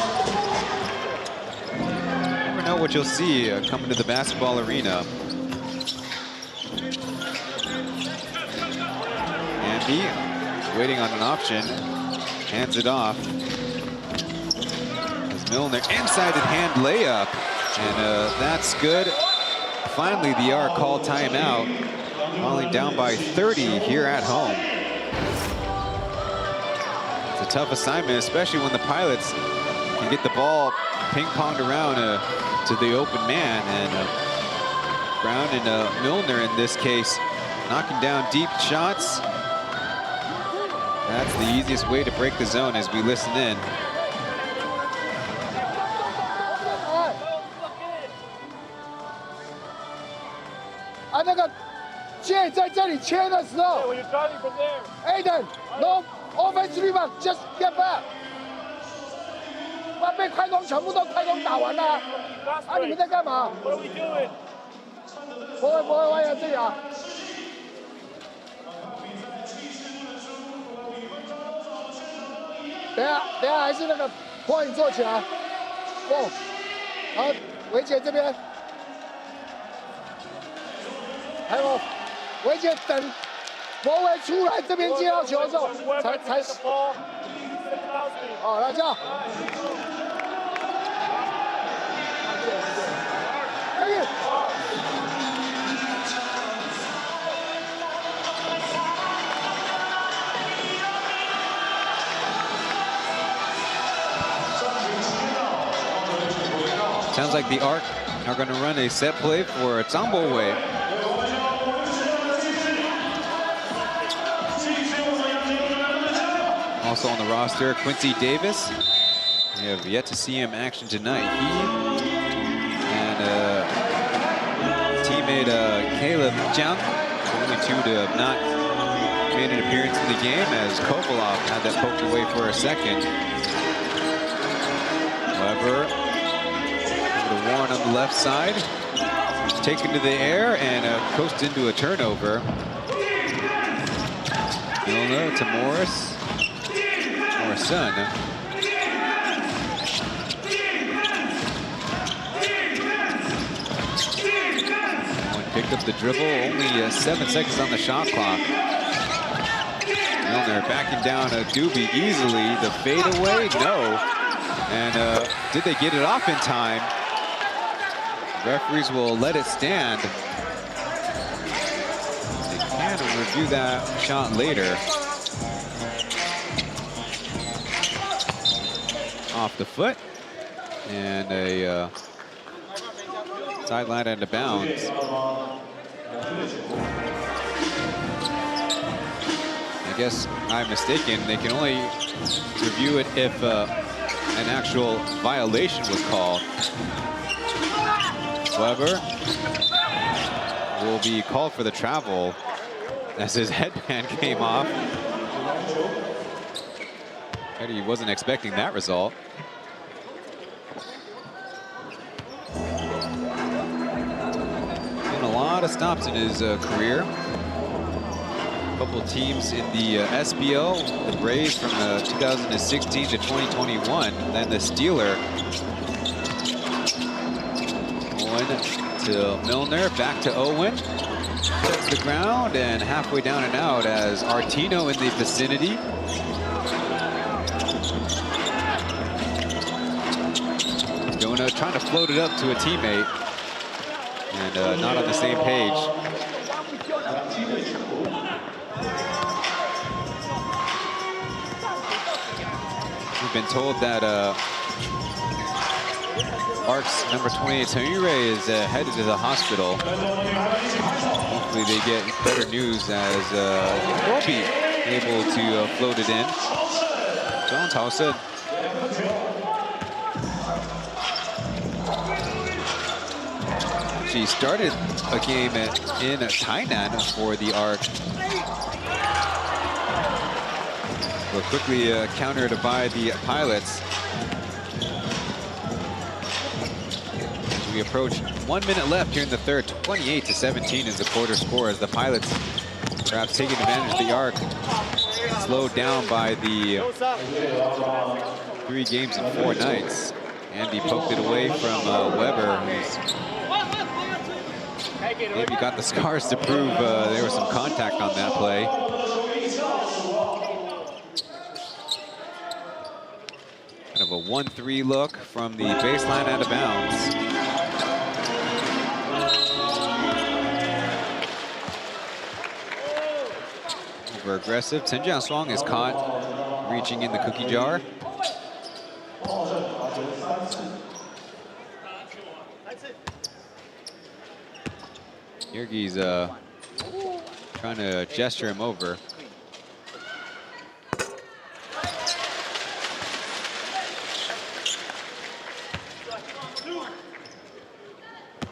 Never know what you'll see coming to the basketball arena. Andy waiting on an option, hands it off. As Milner inside hand layup, and that's good. Finally, the ARK called timeout, falling down by 30 here at home. It's a tough assignment, especially when the Pilots can get the ball ping-ponged around to the open man, and Brown and Milner in this case knocking down deep shots. That's the easiest way to break the zone as we listen in. Chen 在这里切的时候 ，Aiden no offense rebound, just get back。被快攻全部都快攻打完了，啊！你们在干嘛？不会，我也这里啊。等下还是那个 point 做起来，哦，好，维姐这边，还有维姐等博维出来这边接到球的时候才好，来这样。Sounds like the ARK are going to run a set play for Zhangbo Wei. Also on the roster, Quincy Davis. We have yet to see him action tonight. He and teammate Caleb Jiang, the only two to have not made an appearance in the game, as Kovalov had that poked away for a second. However, Warren on the left side, taken to the air and coast into a turnover. Milner to Morrison. One picked up the dribble, only 7 seconds on the shot clock. Milner backing down Doobie easily. The fadeaway, no. And did they get it off in time? Referees will let it stand. They can review that shot later. Off the foot. And a sideline out of bounds. I guess I'm mistaken. They can only review it if an actual violation was called. However, will be called for the travel as his headband came off. He wasn't expecting that result. lot of stops in his career. A couple teams in the SBL, the Braves from 2016 to 2021, then the Steeler. Owen to Milner, back to Owen. Checks the ground and halfway down and out as Artino in the vicinity. Jonah trying to float it up to a teammate and not on the same page. We've been told that ARK's number 28, Taoyuan, is headed to the hospital. Hopefully they get better news as we'll be able to float it in. John Taoyuan. She started a game in Tainan for the ARK. But quickly countered by the pilots. We approach 1 minute left here in the third. 28-17 is the quarter score as the pilots perhaps taking advantage of the ARK. Slowed down by the 3 games and 4 nights. Andy poked it away from Weber, who's maybe got the scars to prove there was some contact on that play. Kind of a 1-3 look from the baseline out of bounds. Over aggressive. Chen Jianshuang is caught reaching in the cookie jar. Yankey's trying to gesture him over.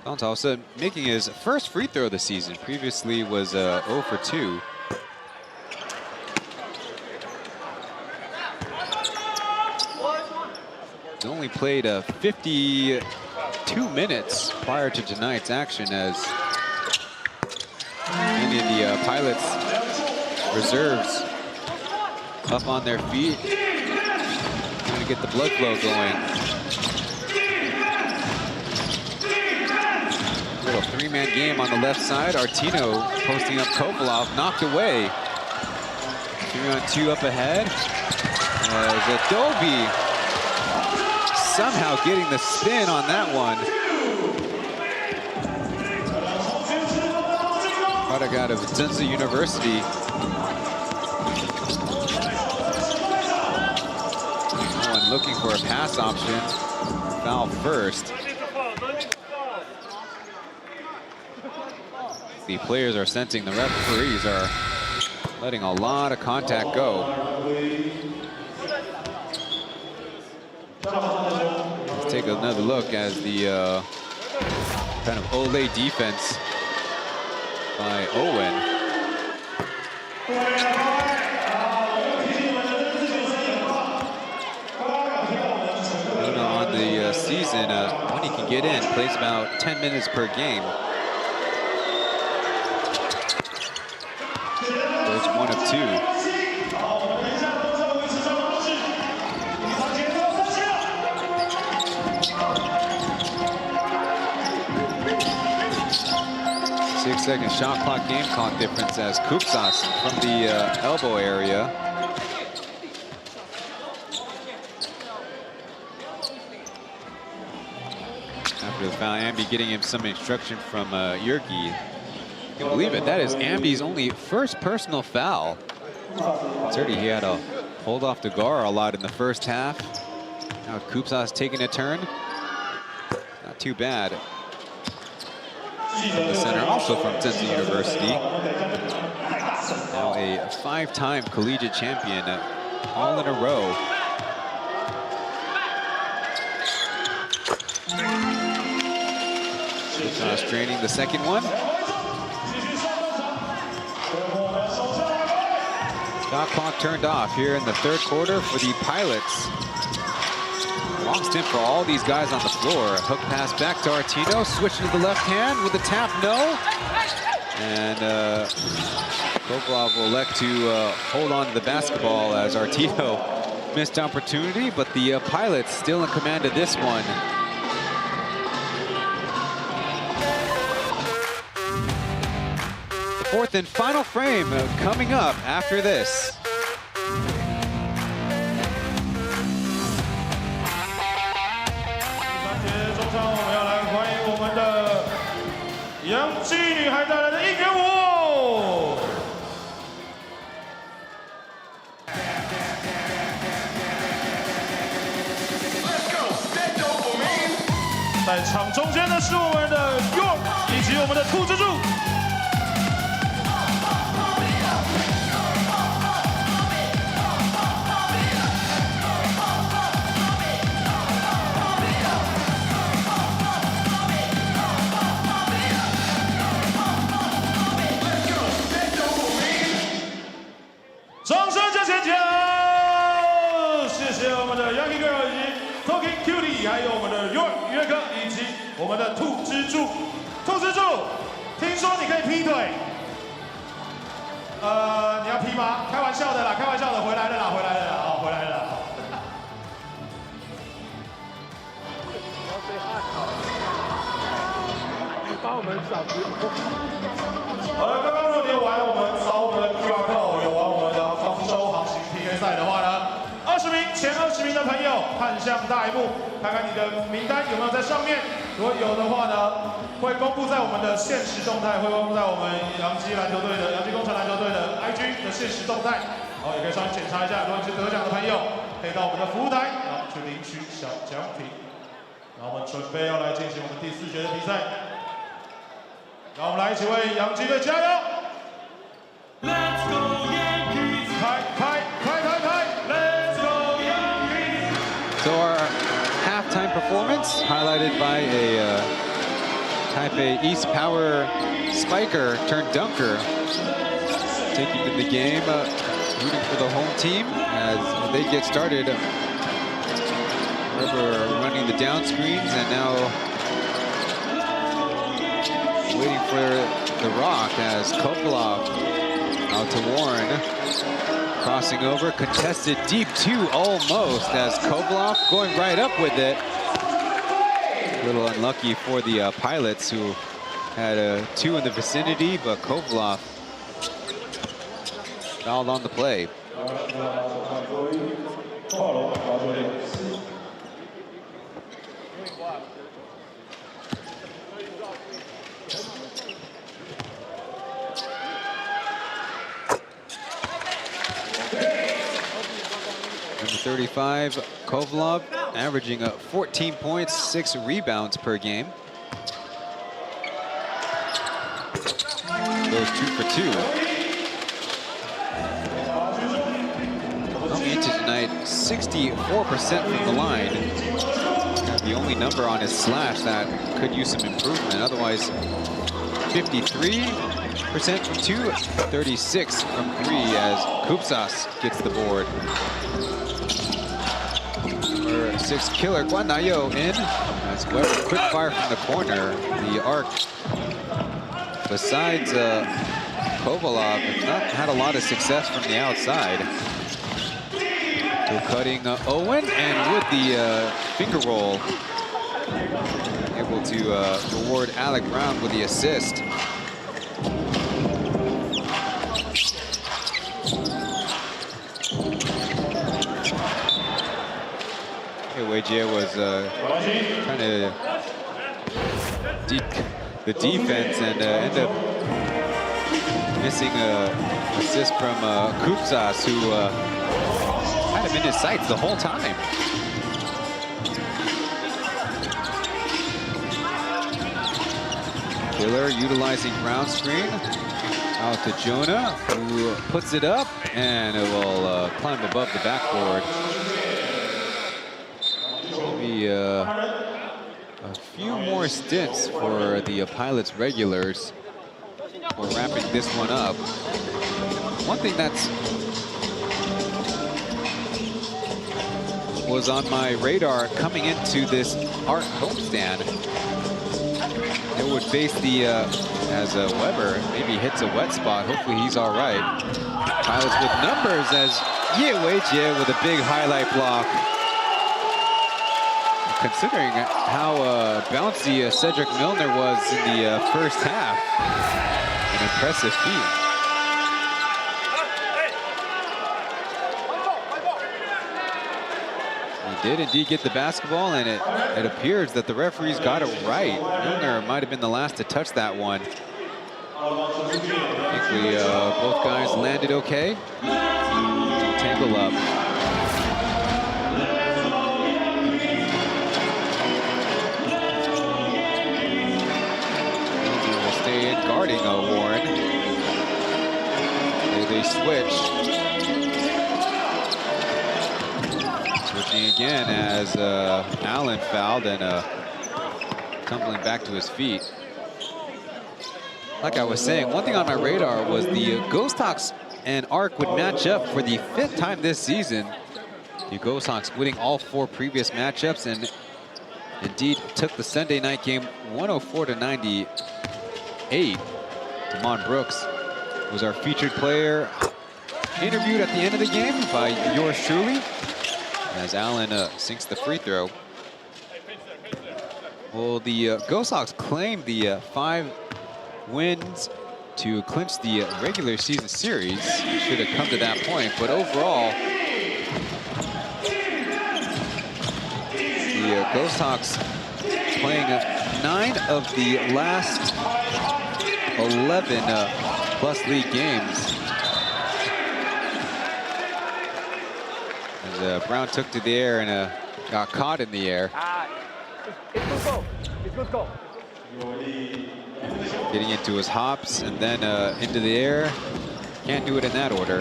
Taoyuan making his first free throw of the season. Previously was 0 for 2. He's only played 52 minutes prior to tonight's action as many of the pilots reserves up on their feet, trying to get the blood flow going. Little 3-man game on the left side. Artino posting up Kovalov, knocked away. 3-on-2 up ahead. As Adobe somehow getting the spin on that one. Product out of Tsinghua University. Owen looking for a pass option. Foul first. The players are sensing the referees are letting a lot of contact go. Let's take another look as the kind of Ole defense by Owen. On the season, when he can get in, plays about 10 minutes per game. Goes 1 of 2. Six-second shot clock, game clock difference as Kupsas from the elbow area. After the foul, Ambi getting him some instruction from Yankey. You can believe it, that is Ambi's only first personal foul. Certainly he had to hold off the Gar a lot in the first half. Now Kupsas taking a turn. Not too bad. From the center, also from Tsinghua University. Now a 5-time collegiate champion, all in a row. Straining the second one. Shot clock turned off here in the third quarter for the Pilots. Long stint for all these guys on the floor. Hook pass back to Artino. Switch to the left hand with the tap, no. And Kovlov will elect to hold on to the basketball as Artino missed opportunity, but the Pilots still in command of this one. The fourth and final frame coming up after this. 洋基女孩带来的应援舞。在场中间的是我们的 York 以及我们的兔蜘蛛。 掌声加尖叫！谢谢我们的 Yankey girl 以及 Talking Cutie， 还有我们的 York 约克以及我们的兔蜘蛛。兔蜘蛛，听说你可以劈腿？你要劈吗？开玩笑的啦，开玩笑的，回来了啦，回来了啦，哦，回来了啦。你帮我们扫描。好了，刚刚热点完，我们扫我们的 QR code， 有完我们的丰收航行 PK 赛的话呢，20名前20名的朋友看向大荧幕，看看你的名单有没有在上面。如果有的话呢，会公布在我们的限时动态，会公布在我们洋基篮球队的洋基工程篮球队的 IG 的限时动态。好，也可以稍微检查一下，如果你是得奖的朋友，可以到我们的服务台，然后去领取小奖品。然后我们准备要来进行我们第4节的比赛。 让我们来一起为洋基队加油 ！Let's go Yankees！ 开！Let's go Yankees！ So our halftime performance highlighted by a Type A East Power spiker turned dunker, taking to the game, rooting for the home team as they get started. River running the down screens and now waiting for the rock as Kopilov out to Warren. Crossing over, contested deep two almost as Kopilov going right up with it. A little unlucky for the Pilots who had 2 in the vicinity, but Kopilov fouled on the play. Number 35, Kovlov, averaging 14 points, 6 rebounds per game. Goes 2 for 2. Coming into tonight, 64% from the line. The only number on his slash that could use some improvement. Otherwise, 53% from 2, 36 from 3 as Kupsas gets the board. Number 6 killer Guan Nayo in as Weber quick fire from the corner. The ARK, besides Kovalov, has not had a lot of success from the outside. So cutting Owen, and with the finger roll, able to reward Alec Brown with the assist. Weijie was trying to the defense and end up missing a assist from Kupsas, who had him in his sights the whole time. Killer utilizing ground screen out to Jonah, who puts it up and it will climb above the backboard. Maybe a few more stints for the Pilots regulars for wrapping this one up. One thing that's was on my radar coming into this ARK homestand. It would face the, as Weber maybe hits a wet spot. Hopefully he's all right. Pilots with numbers as Ye Weijie with a big highlight block. Considering how bouncy Cedric Milner was in the first half. An impressive feat. He did indeed get the basketball, and it appears that the referees got it right. Milner might have been the last to touch that one. I think both guys landed okay. Tangle up. Guarding Warren. They switch. Switching again as Allen fouled and tumbling back to his feet. Like I was saying, one thing on my radar was the Ghost Hawks and ARK would match up for the 5th time this season. The Ghost Hawks winning all 4 previous matchups and indeed took the Sunday night game 104-98. Damon Brooks was our featured player, interviewed at the end of the game by yours truly, as Allen sinks the free throw. Well, the Ghost Hawks claimed the 5 wins to clinch the regular season series. Should have come to that point, but overall, the Ghost Hawks playing 9 of the last 11 plus league games. As Brown took to the air and got caught in the air. It's good goal. It's good goal. Getting into his hops and then into the air. Can't do it in that order.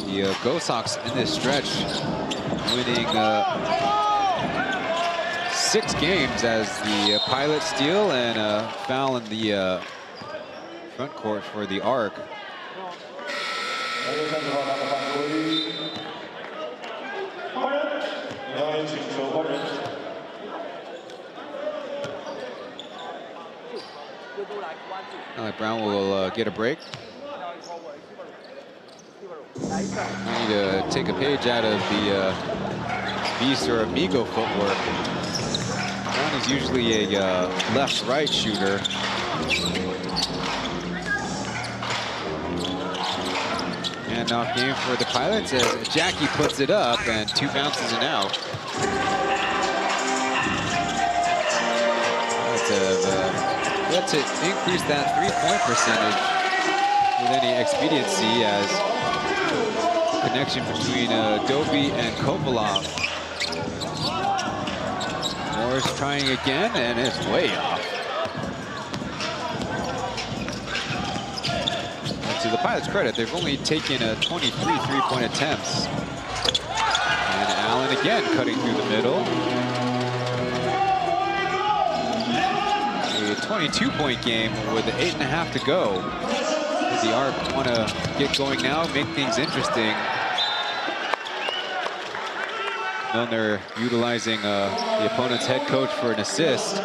The Ghost Hawks in this stretch winning 6 games as the Pilots steal and foul in the front court for the ARK. Brown will get a break. I need to take a page out of the Beast or Amigo footwork. Brown is usually a left-right shooter. Handoff game for the Pilots as Jackie puts it up and 2 bounces and out. That's to increase that 3-point percentage with any expediency as connection between Dobie and Kovalov. Morris trying again and it's way off. And to the Pilots' credit, they've only taken 23 3-point attempts. And Allen again cutting through the middle. A 22-point game with 8.5 to go. The ARK want to get going now, make things interesting. Milner utilizing the opponent's head coach for an assist.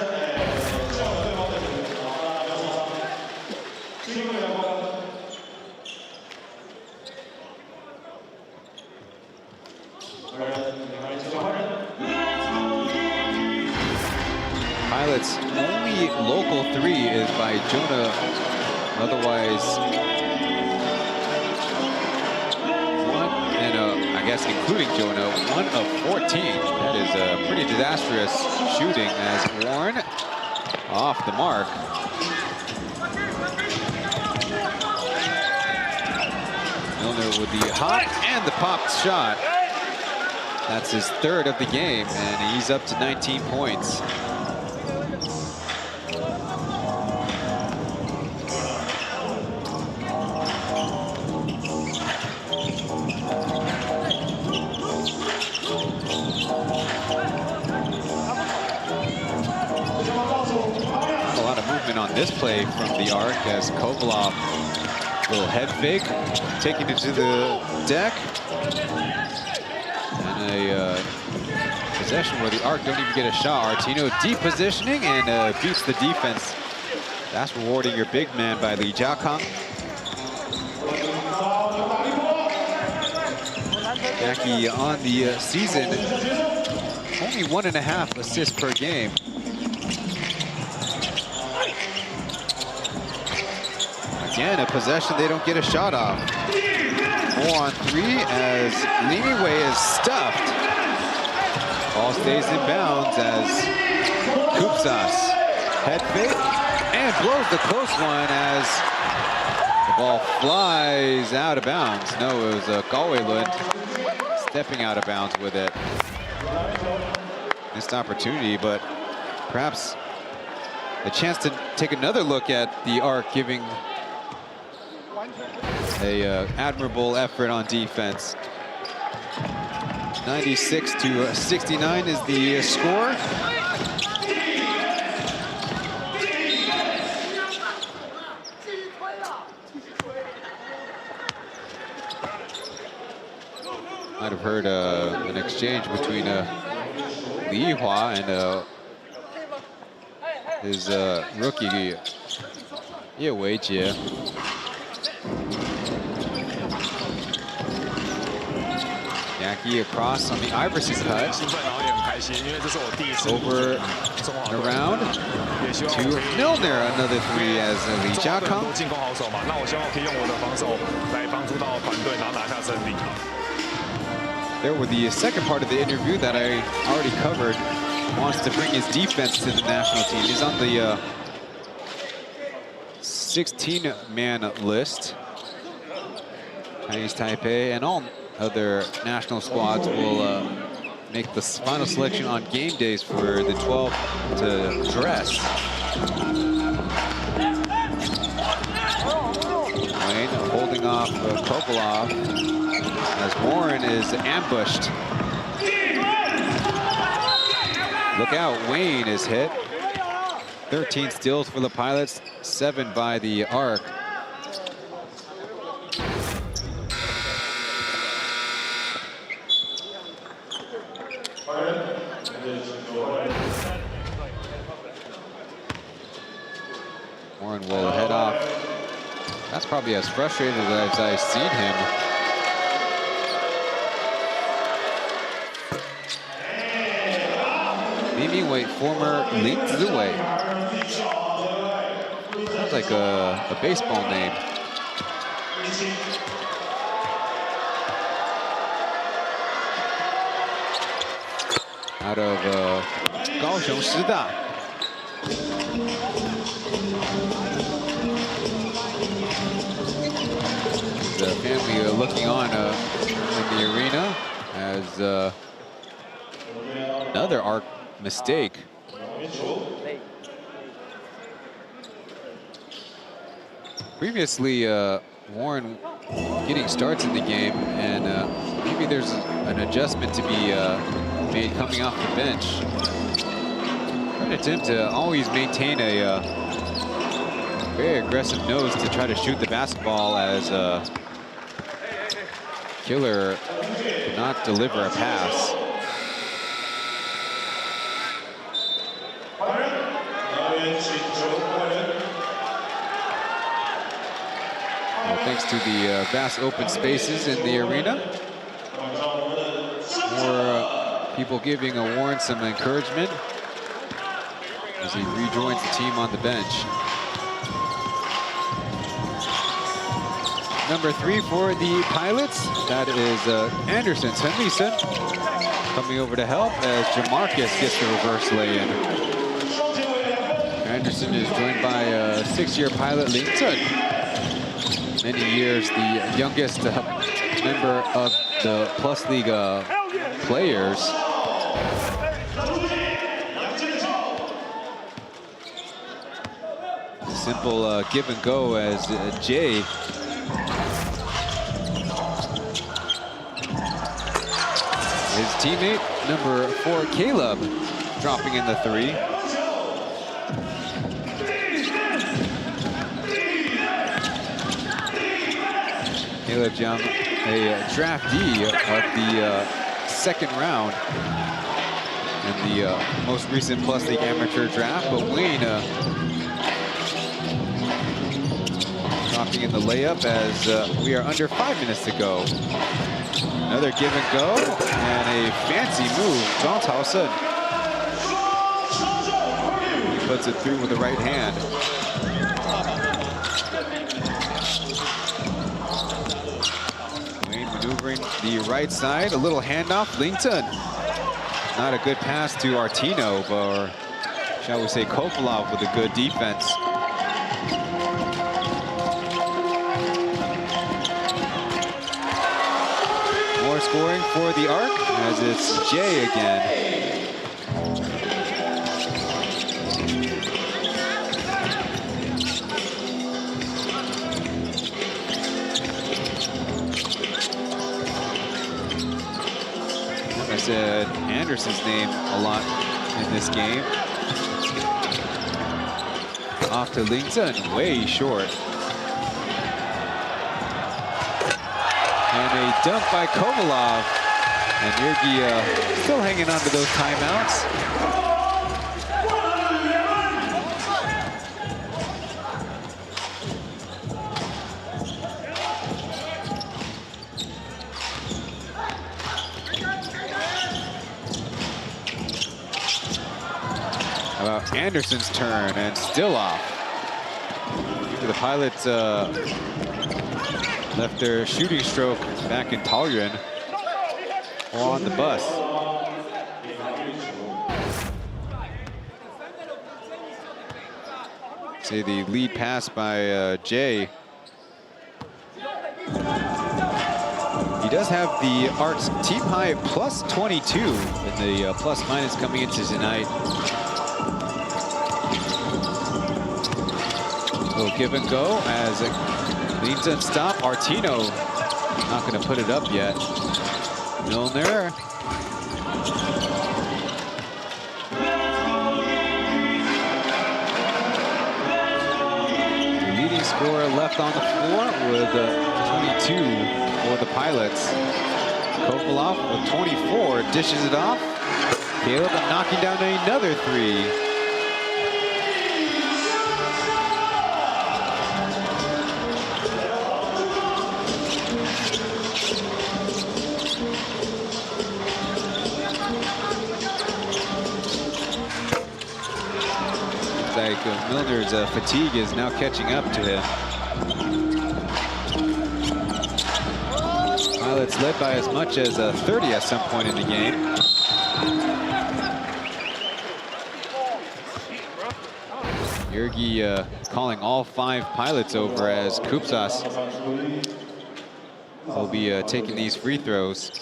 Pilots' only local 3 is by Jonah. Otherwise, 1 and I guess including Jonah, 1 of 14. That is a pretty disastrous shooting as Warren off the mark. Milner with the hop and the popped shot. That's his 3rd of the game, and he's up to 19 points. On this play from the ARK as Kovalov Little head fake, taking it to the deck. And a possession where the ARK don't even get a shot. Artino deep positioning and beats the defense. That's rewarding your big man by Lee Jiakang. Yankey on the season, only 1.5 assists per game. Again, a possession they don't get a shot off. 4-on-3 as Liniwei is stuffed. Ball stays in bounds as Kupsas head fake and blows the close one as the ball flies out of bounds. No, it was Pauian stepping out of bounds with it. Missed opportunity, but perhaps a chance to take another look at the ARK, giving a admirable effort on defense. 96-69 is the score. Might have heard an exchange between Li Hua and his rookie Ye Weijie. Yankey across on the Iverson cut. Over and around to Milner, another three as Lee Jiakang. There with the second part of the interview that I already covered. Wants to bring his defense to the national team. He's on the 16-man list. Chinese Taipei and all other national squads will make the final selection on game days for the 12 to dress. Wayne holding off Kopolov as Warren is ambushed. Look out, Wayne is hit. 13 steals for the Pilots, 7 by the ARK. Warren will head off. That's probably as frustrated as I've seen him. Wei, former Li Ziwei. Sounds like a baseball name. Out of Kaohsiung Shida. The family looking on in the arena as another ARK mistake. Previously, Warren getting starts in the game, and maybe there's an adjustment to be made coming off the bench. An attempt to always maintain a very aggressive nose to try to shoot the basketball as Killer could not deliver a pass. Thanks to the vast open spaces in the arena. More people giving Warren some encouragement as he rejoins the team on the bench. Number 3 for the Pilots, that is Anderson Chen coming over to help as Jamarcus gets the reverse lay-in. Anderson is joined by 6-year Pilot Ling Tsun. Many years the youngest member of the P.LEAGUE players. Simple give and go as Jay his teammate, number 4, Caleb, dropping in the 3. Caleb Young, a draftee of the second round in the most recent Plus League Amateur draft. But Wayne dropping in the layup as we are under 5 minutes to go. Another give and go, and a fancy move. Zhang Taoyuan. He puts it through with the right hand. Wayne maneuvering the right side. A little handoff. Lington. Not a good pass to Artino, or shall we say Kopilov with a good defense. More scoring for the ARK as it's Jay again. I said Anderson's name a lot in this game. Off to Lington, way short. And a dunk by Kopilov. And Yankey still hanging on to those timeouts. Anderson's turn, and still off. The Pilots left their shooting stroke back in Taoyuan or on the bus. See the lead pass by Jay. He does have the ARK's team high plus 22 in the plus minus coming into tonight. Little give and go as it leads and stop. Artino not going to put it up yet. Milner. The leading scorer left on the floor with 22 for the Pilots. Kopilov with 24 dishes it off. Caleb knocking down another three. Like Milner's fatigue is now catching up to him. Pilots led by as much as 30 at some point in the game. Yankey calling all 5 Pilots over as Kupsas will be taking these free throws.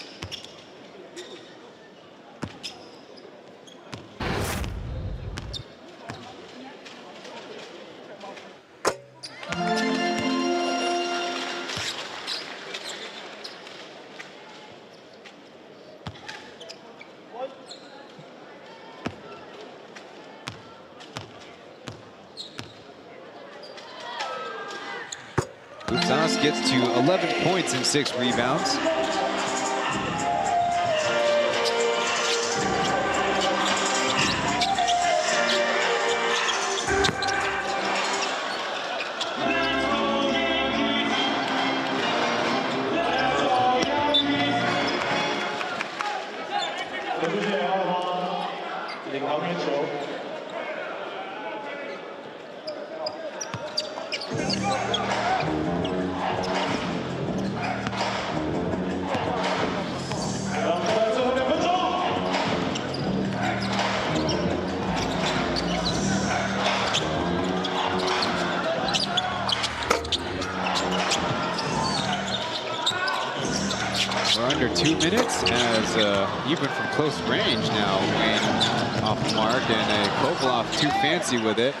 Gets to 11 points and 6 rebounds. We're under 2 minutes as even from close range now, Wayne off the mark, and a Kopilov too fancy with it.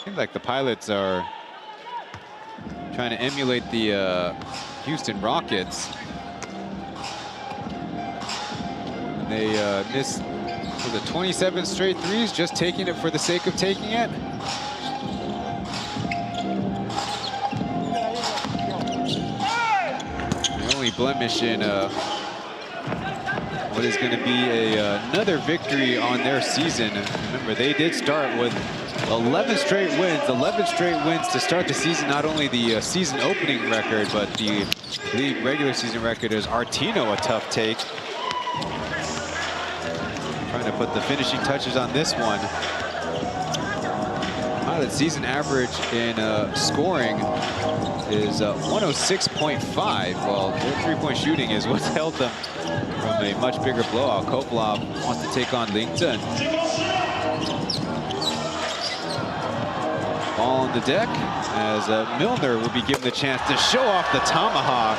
Seems like the Pilots are trying to emulate the Houston Rockets. They missed the 27 straight threes, just taking it for the sake of taking it. The only blemish in what is going to be another victory on their season. Remember, they did start with 11 straight wins. 11 straight wins to start the season. Not only the season opening record, but the league regular season record is Artino a tough take. Trying to put the finishing touches on this one. The season average in scoring is 106.5. Well, their three-point shooting is what's held them from a much bigger blowout. Kopilov wants to take on Chen. Ball on the deck as Milner will be given the chance to show off the tomahawk.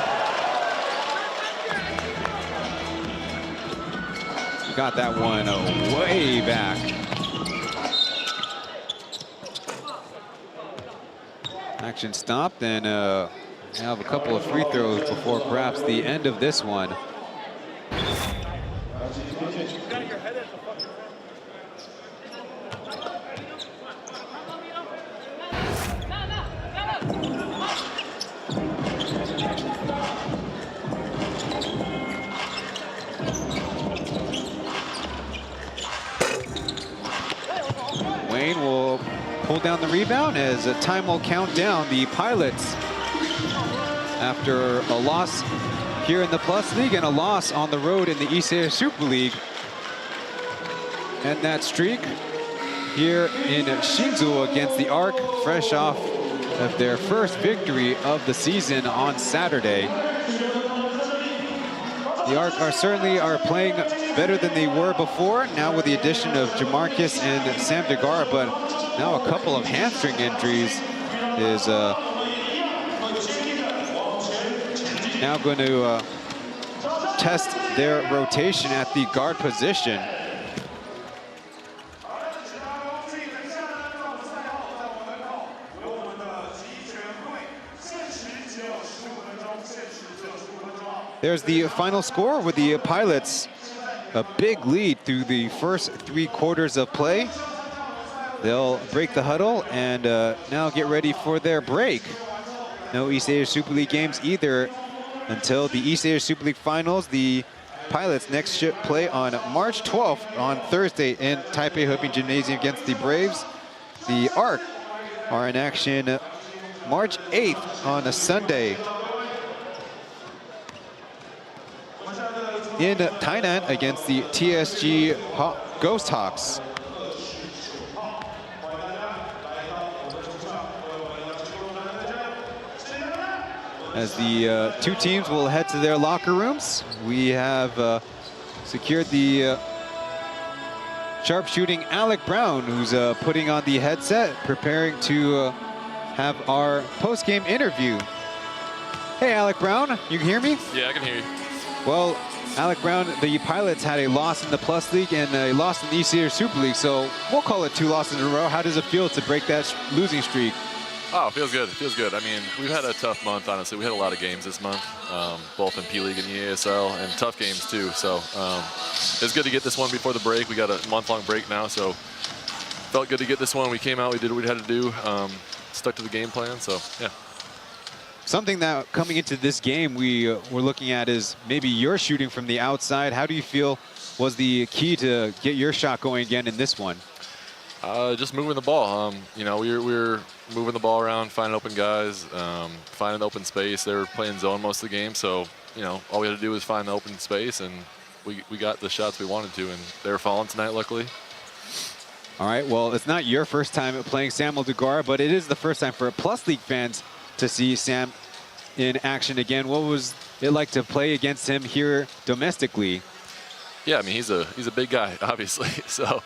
Got that one way back. Action stopped, and have a couple of free throws before perhaps the end of this one. Wayne will pull down the rebound as time will count down. The Pilots, after a loss here in the Plus League and a loss on the road in the East Asia Super League, and that streak here in Hsinchu against the ARK, fresh off of their first victory of the season on Saturday. The ARK certainly are playing better than they were before, now with the addition of Jamarcus and Sam Degar, but now a couple of hamstring injuries is now going to test their rotation at the guard position. There's the final score with the Pilots, a big lead through the first 3 quarters of play. They'll break the huddle and now get ready for their break. No East Asia Super League games either until the East Asia Super League Finals. The Pilots next play on March 12th on Thursday in Taipei Hoping Gymnasium against the Braves. The ARK are in action March 8th on a Sunday in Tainan against the TSG Ghost Hawks. As the 2 teams will head to their locker rooms, we have secured the sharpshooting Alec Brown, who's putting on the headset, preparing to have our post-game interview. Hey, Alec Brown, you can hear me? Yeah, I can hear you. Well, Alec Brown, the Pilots had a loss in the Plus League and a loss in the East Asia Super League, so we'll call it 2 losses in a row. How does it feel to break that losing streak? Oh, it feels good. It feels good. I mean, we've had a tough month, honestly. We had a lot of games this month, both in P.LEAGUE and EASL, and tough games too. So it's good to get this one before the break. We got a month-long break now, so felt good to get this one. We came out, we did what we had to do, stuck to the game plan, so yeah. Something that coming into this game we were looking at is maybe your shooting from the outside. How do you feel was the key to get your shot going again in this one? Just moving the ball. You know, we were moving the ball around, finding open guys, finding open space. They were playing zone most of the game, so you know, all we had to do was find the open space, and we got the shots we wanted to, and they were falling tonight, luckily. All right. Well, it's not your first time playing Samuel Degar, but it is the first time for Plus League fans to see Sam in action again. What was it like to play against him here domestically? Yeah, I mean, he's a big guy, obviously. So.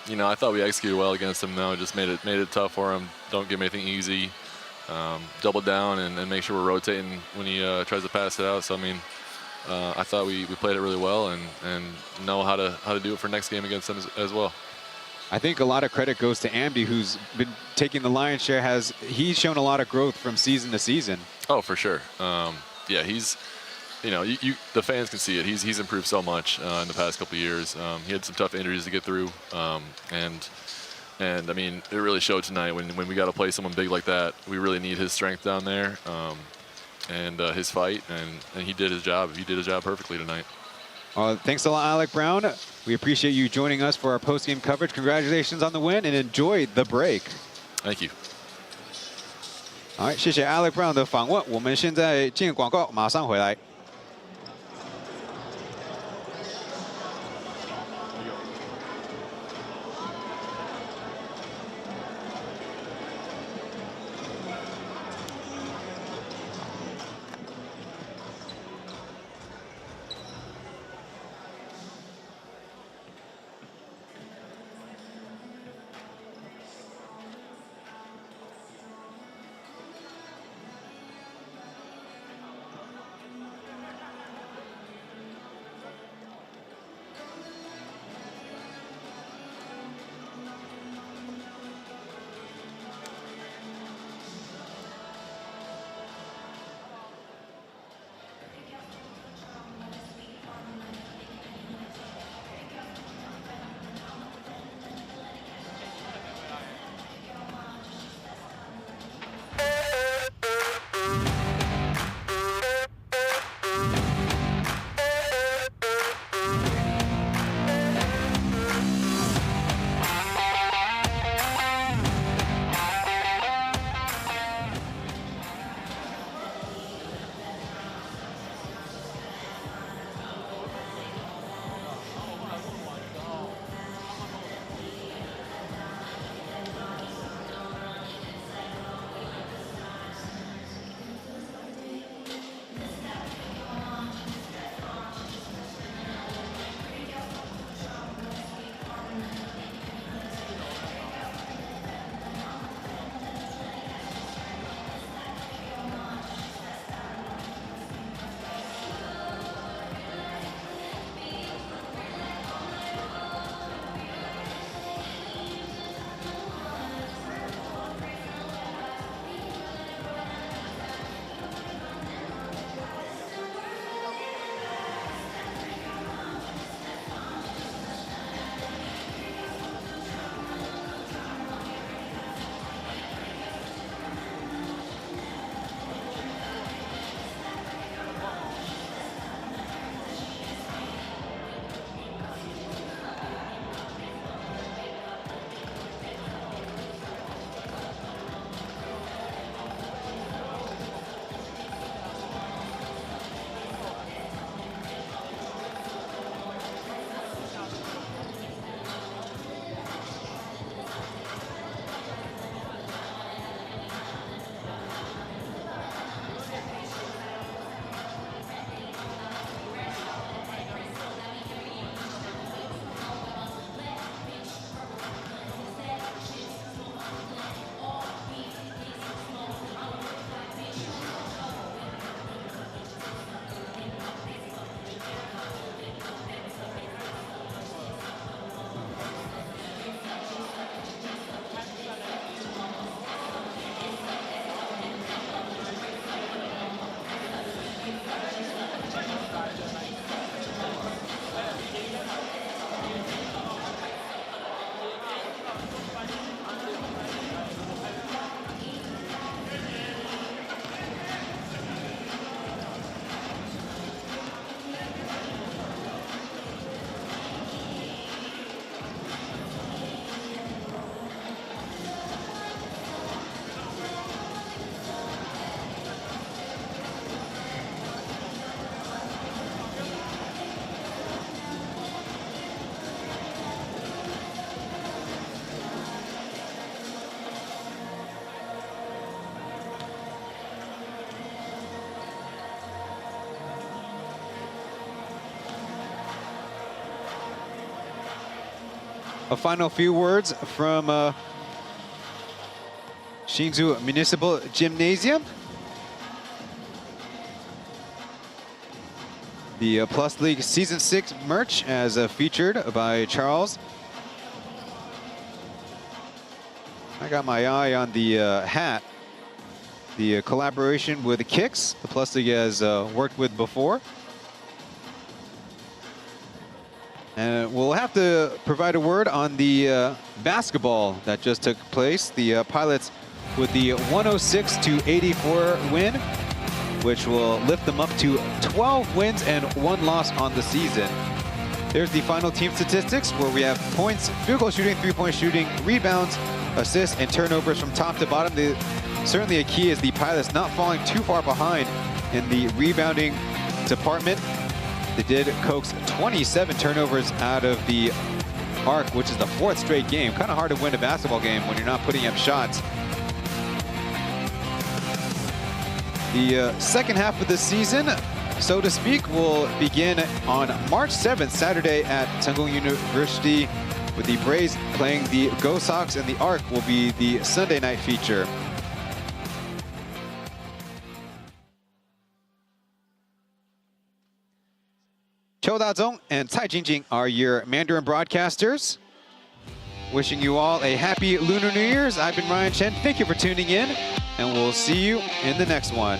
You know, I thought we executed well against him. Now just made it tough for him. Don't give him anything easy. Double down and make sure we're rotating when he tries to pass it out. So I mean, I thought we played it really well and know how to do it for next game against him as well. I think a lot of credit goes to Amdi, who's been taking the lion's share. He's shown a lot of growth from season to season. Oh, for sure. Yeah, he's you know, the fans can see it. He's improved so much in the past couple of years. He had some tough injuries to get through, and I mean, it really showed tonight when we got to play someone big like that. We really need his strength down there, and his fight, and he did his job. He did his job perfectly tonight. Thanks a lot, Alec Brown. We appreciate you joining us for our post-game coverage. Congratulations on the win, and enjoy the break. Thank you. 好，谢谢 Alec Brown 的访问。我们现在进广告，马上回来。A final few words from Hsinchu Municipal Gymnasium. The Plus League Season 6 merch as featured by Charles. I got my eye on the hat. the collaboration with Kicks, the Plus League has worked with before. And we'll have to provide a word on the basketball that just took place. The Pilots with the 106-84 win, which will lift them up to 12 wins and 1 loss on the season. There's the final team statistics where we have points, field goal shooting, three-point shooting, rebounds, assists, and turnovers from top to bottom. Certainly a key is the Pilots not falling too far behind in the rebounding department. They did coax 27 turnovers out of the ARK, which is the 4th straight game. Kind of hard to win a basketball game when you're not putting up shots. The second half of the season, so to speak, will begin on March 7th, Saturday at Tsinghung University, with the Braves playing the Go Sox, and the ARK will be the Sunday night feature. Qiu Dazong and Cai Jingjing are your Mandarin broadcasters. Wishing you all a happy Lunar New Year's. I've been Ryan Chen. Thank you for tuning in, and we'll see you in the next one.